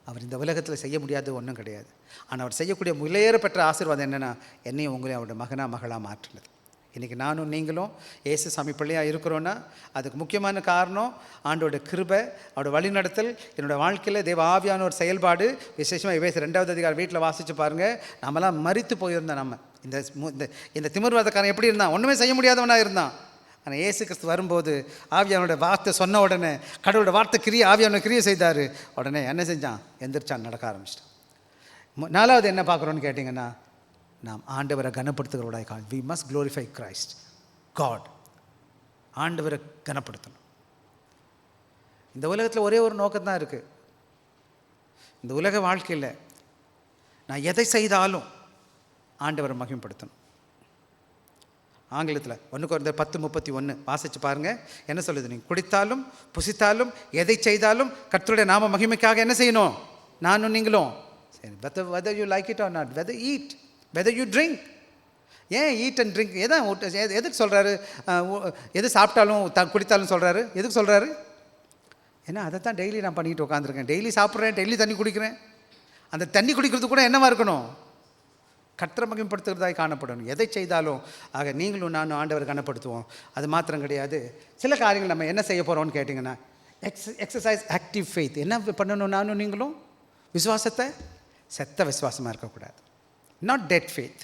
அவர் இந்த உலகத்தில் செய்ய முடியாத ஒன்றும் கிடையாது. ஆனால் அவர் செய்யக்கூடிய முயலேற பெற்ற ஆசீர்வாதம் என்னென்னா, என்னையும் உங்களையும் அவருடைய மகளாக மாற்றினது. இன்றைக்கி நானும் நீங்களும் இயேசு சாமி பிள்ளையாக இருக்கிறோன்னா அதுக்கு முக்கியமான காரணம் ஆண்டோட கிருபை, அவரோட வழிநடத்தல், என்னோடய வாழ்க்கையில் தேவ ஆவியான ஒரு செயல்பாடு. விசேஷமாக எபேசியர் 2வது அதிகாரம் வீட்டில் வாசித்து பாருங்கள். நம்மளாம் மரித்து போயிருந்தோம். நம்ம இந்த திமிர்வாதக்காரன் எப்படி இருந்தான், ஒன்றுமே செய்ய முடியாதவனாக இருந்தான். ஆனால் இயேசு கிறிஸ்து வரும்போது ஆவியானோட வார்த்தை சொன்ன உடனே, கடவுளோட வார்த்தை ஆவியானோட கிரியை செய்தார். உடனே என்ன செஞ்சான், எந்திரிச்சான், நடக்க ஆரம்பிச்சிட்டான். 4வது என்ன பார்க்குறோன்னு கேட்டிங்கன்னா, நாம் ஆண்டவரை கனப்படுத்துகிறவராய் we must glorify Christ God. ஆண்டவரை கனப்படுத்தணும். இந்த உலகத்தில் ஒரே ஒரு நோக்கம்தான் இருக்குது. இந்த உலக வாழ்க்கையில் நான் எதை செய்தாலும் ஆண்டவரை மகிமைப்படுத்தணும். ஆங்கிலத்தில் 1 Corinthians 10:31 வாசித்து பாருங்கள். என்ன சொல்லுது, நீங்கள் குடித்தாலும் புசித்தாலும் எதை செய்தாலும் கர்த்தருடைய நாம மகிமைக்காக என்ன செய்யணும், நானும் நீங்களும். சரி, whether you like it or not, whether eat, whether you drink. ஏன் ஈட் அண்ட் ட்ரிங்க் எதுக்கு சொல்கிறாரு? எது சாப்பிட்டாலும் குடித்தாலும் சொல்கிறாரு. எதுக்கு சொல்கிறாரு? ஏன்னா அதை தான் டெய்லி நான் பண்ணிட்டு உட்காந்துருக்கேன். டெய்லி சாப்பிட்றேன், டெய்லி தண்ணி குடிக்கிறேன். அந்த தண்ணி குடிக்கிறது கூட என்னவா இருக்கணும், கர்த்தரை மகிமைப்படுத்துகிறதாய் காணப்படணும். எதை செய்தாலும். ஆக நீங்களும் நானும் ஆண்டவர் கனப்படுத்துவோம். அது மாத்திரம் கிடையாது, சில காரியங்கள் நம்ம என்ன செய்ய போகிறோம்னு கேட்டிங்கன்னா, எக்ஸசைஸ் ஆக்டிவ் ஃபெய்த். என்ன பண்ணணும், நானும் நீங்களும் விசுவாசத்தை செத்த விசுவாசமாக இருக்கக்கூடாது. Not dead faith.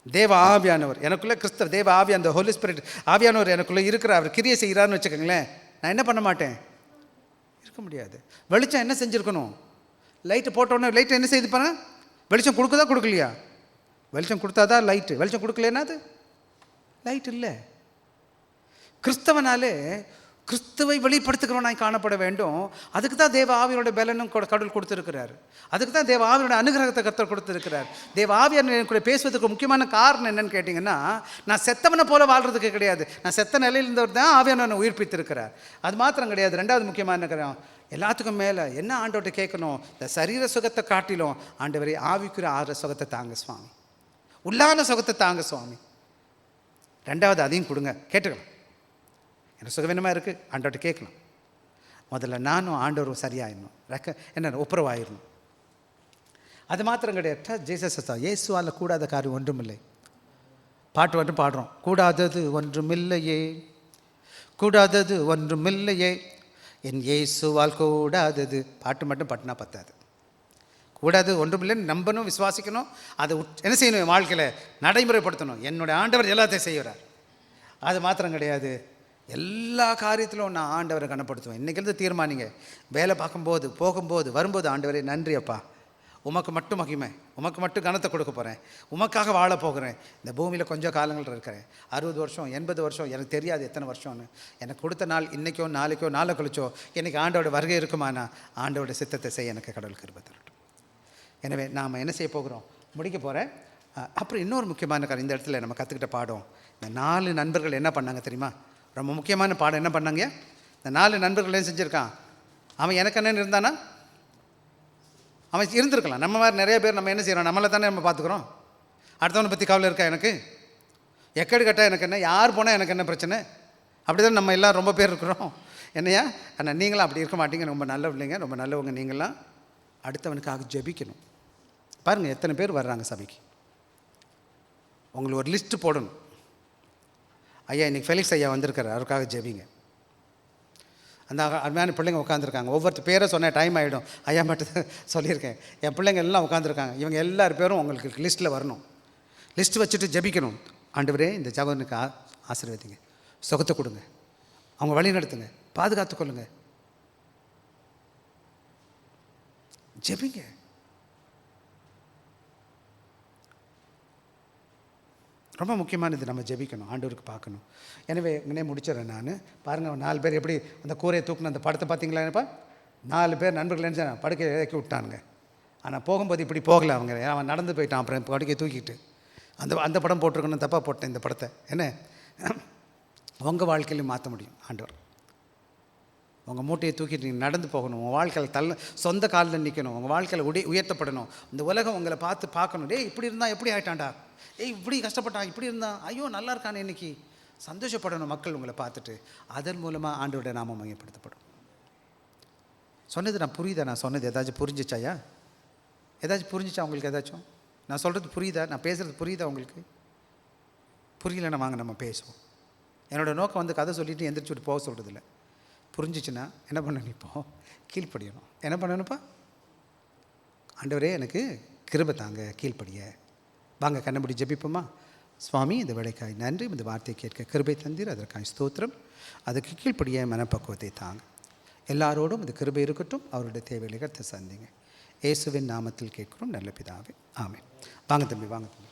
தேவ ஆவியானவர் எனக்குள்ளே, தேவ ஆவி, அந்த ஹோலி ஸ்பிரிட் ஆவியானவர் எனக்குள்ளே இருக்கிற, அவர் கிரியை செய்கிறாருன்னு வச்சுக்கோங்களேன், நான் என்ன பண்ண மாட்டேன், இருக்க முடியாது. வெளிச்சம் என்ன செஞ்சுருக்கணும், லைட்டு போட்டோன்னே லைட்டு என்ன செய்து பண்ண, வெளிச்சம் கொடுக்குதா கொடுக்கலையா? வெளிச்சம் கொடுத்தாதான் லைட்டு. வெளிச்சம் கொடுக்கலன்னா அது லைட் இல்லை. கிறிஸ்தவனாலே கிறிஸ்துவை வெளிப்படுத்துகிறவனாய் காணப்பட வேண்டும். அதுக்கு தான் தேவ ஆவியோட பலனும் கடவுள் கொடுத்துருக்கிறார். அதுக்கு தான் தேவ ஆவியோட அனுகிரகத்தை கர்த்தர் கொடுத்துருக்கிறார். தேவ ஆவியான கூட பேசுவதற்கு முக்கியமான காரணம் என்னன்னு கேட்டிங்கன்னா, நான் செத்தவனை போல வாழ்கிறதுக்கு கிடையாது. நான் செத்த நிலையில் இருந்தவர் தான் ஆவியான உயிர்ப்பித்திருக்கிறார். அது மாத்திரம் கிடையாது. 2வது முக்கியமான காரணம், எல்லாத்துக்கும் மேலே என்ன ஆண்டவர்கிட்ட கேட்கணும், இந்த சரீர சுகத்தை காட்டிலும் ஆண்டவரே ஆவிக்குரிய ஆற சுகத்தை தாங்க சுவாமி, உள்ளான சுகத்தை தாங்க சுவாமி. 2வது அதையும் கொடுங்க, கேட்டுக்கலாம். எனக்கு சுகவீனமாக இருக்குது, ஆண்டவர்கிட்ட கேட்கலாம். முதல்ல நானும் ஆண்டவரும் சரியாயிடணும், என்ன ஒப்புரவாயிடணும். அது மாத்திரம் கிடையாது. ஜீசஸ் இயேசுவால் கூடாத காரியம் ஒன்றுமில்லை. பாட்டு மட்டும் பாடுறோம், கூடாதது ஒன்றுமில்லையே, கூடாதது ஒன்றுமில்லையே, என் இயேசுவால் கூடாதது. பாட்டு மட்டும் பாட்டுனா பத்தாது. கூடாது ஒன்றுமில்லைன்னு நம்பணும், விசுவாசிக்கணும். அதை என்ன செய்யணும், என் வாழ்க்கையில் நடைமுறைப்படுத்தணும். என்னுடைய ஆண்டவர் எல்லாத்தையும் செய்கிறார். அது மாத்திரம் கிடையாது, எல்லா காரியத்திலும் நான் ஆண்டவரை கனப்படுத்துவேன். இன்றைக்கிருந்து தீர்மானிங்க. வேலை பார்க்கும்போது, போகும்போது, வரும்போது, ஆண்டவரே நன்றி அப்பா, உமக்கு மட்டும் மகிமை, உமக்கு மட்டும் கனத்தை கொடுக்க போகிறேன், உமக்காக வாழ போகிறேன். இந்த பூமியில் கொஞ்சம் காலங்கள் இருக்கிறேன், 60 வருஷம் 80 வருஷம் எனக்கு தெரியாது எத்தனை வருஷம்னு. எனக்கு கொடுத்த நாள் இன்றைக்கோ நாளைக்கோ நாளை கழிச்சோ இன்றைக்கி ஆண்டோட வருகை இருக்குமானா ஆண்டோட சித்தத்தை செய்ய எனக்கு கடவுள் கிருபை தரட்டும். எனவே நாம் என்ன செய்ய போகிறோம், முடிக்க போகிறேன். அப்புறம் இன்னொரு முக்கியமான காரியம், இந்த இடத்துல நம்ம கற்றுக்கிட்ட பாடம், இந்த 4 நண்பர்கள் என்ன பண்ணாங்க தெரியுமா? ரொம்ப முக்கியமான பாடம் என்ன பண்ணாங்க? இந்த 4 நண்பர்கள் என்ன செஞ்சுருக்கான்? அவன் எனக்கு என்னென்னு இருந்தானா? அவன் இருந்திருக்கலாம். நம்ம மாதிரி நிறைய பேர் நம்ம என்ன செய்கிறோம், நம்மளை தானே நம்ம பார்த்துக்குறோம். அடுத்தவனை பற்றி கவலை இருக்கா எனக்கு? எக்கடி கட்டால் எனக்கு என்ன, யார் போனால் எனக்கு என்ன பிரச்சனை? அப்படி தான் நம்ம எல்லாம் ரொம்ப பேர் இருக்கிறோம். என்னையா ஆனால் நீங்களும் அப்படி இருக்க மாட்டீங்க. ரொம்ப நல்ல பிள்ளைங்க, ரொம்ப நல்லவங்க. நீங்களாம் அடுத்தவனுக்காக ஜெபிக்கணும். பாருங்கள் எத்தனை பேர் வர்றாங்க சபைக்கு. உங்களுக்கு ஒரு லிஸ்ட்டு போடணும். ஐயா இன்றைக்கி ஃபெலிக்ஸ் ஐயா வந்திருக்காரு, அவருக்காக ஜெபிங்க. அந்த அருமையான பிள்ளைங்க உட்காந்துருக்காங்க. ஒவ்வொருத்தர் பேரை சொன்ன டைம் ஆகிடும். ஐயா மட்டும் சொல்லியிருக்கேன். என் பிள்ளைங்க எல்லாம் உட்காந்துருக்காங்க. இவங்க எல்லார் பேரும் உங்களுக்கு லிஸ்ட்டில் வரணும். லிஸ்ட்டு வச்சுட்டு ஜெபிக்கணும். ஆண்டவரே இந்த ஜபனுக்கு ஆசீர்வதிங்க, சுகத்தை கொடுங்க, அவங்க வழி நடத்துங்க, பாதுகாத்து கொள்ளுங்க. ஜெபிங்க. ரொம்ப முக்கியமானது, நம்ம ஜெபிக்கணும், ஆண்டவருக்கு பார்க்கணும். எனவே இங்கே முடிச்சிடறேன் நான். பாருங்கள் 4 பேர் எப்படி அந்த கூரையை தூக்குன அந்த படத்தை பார்த்தீங்களாப்பா? 4 பேர் நண்பர்கள் என்ன படுக்கை இறக்கி விட்டானுங்க. ஆனால் போகும்போது இப்படி போகலை அவங்க. அவன் நடந்து போயிட்டான். அப்புறம் படுக்கையை தூக்கிட்டு அந்த படம் போட்டிருக்கணும், தப்பாக போட்டேன் இந்த படத்தை. என்ன உங்கள் வாழ்க்கையிலையும் மாற்ற முடியும் ஆண்டவர். உங்கள் மூட்டையை தூக்கிட்டு நீங்கள் நடந்து போகணும். உங்கள் வாழ்க்கையில் சொந்த காலில் நிற்கணும். உங்கள் வாழ்க்கையில் உயர்த்தப்படணும். இந்த உலகம் உங்களை பார்க்கணும். டேய் இப்படி இருந்தால் எப்படி ஆகிட்டான்டா, இப்படி கஷ்டப்பட்டான், இப்படி இருந்தான், ஐயோ நல்லா இருக்கானே இன்றைக்கி, சந்தோஷப்படணும் மக்கள் உங்களை பார்த்துட்டு. அதன் மூலமாக ஆண்டவருடைய நாமம் மையப்படுத்தப்படும். சொன்னது நான் புரியுதா? நான் சொன்னது ஏதாச்சும் புரிஞ்சிச்சாயா? ஏதாச்சும் புரிஞ்சிச்சா உங்களுக்கு? ஏதாச்சும் நான் சொல்கிறது புரியுதா? நான் பேசுகிறது புரியுதா உங்களுக்கு? புரியலன்னா வாங்க நம்ம பேசுவோம். என்னோடய நோக்கம் வந்து கதை சொல்லிவிட்டு எந்திரிச்சு விட்டு போக சொல்கிறதில்ல. புரிஞ்சிச்சுன்னா என்ன பண்ணணும்? இப்போ கீழ்ப்படியணும். என்ன பண்ணணும்ப்பா? ஆண்டவரே எனக்கு கிருபை தாங்க, கீழ்ப்படிய. வாங்க கண்ணபடி ஜெபிப்போமா? சுவாமி இந்த வேலைக்காய் நன்றி, இந்த வார்த்தையை கேட்க கிருபை தந்தீர், அதற்காக ஸ்தோத்திரம். அதுக்கு கீழ்ப்படிய மனப்பக்குவத்தை தாங்க. எல்லாரோடும் இந்த கிருபை இருக்கட்டும். அவருடைய தேவைகளை சந்திங்க. இயேசுவின் நாமத்தில் கேட்கிறோம் நல்ல பிதாவே, ஆமென். வாங்க தம்பி, வாங்க தம்பி.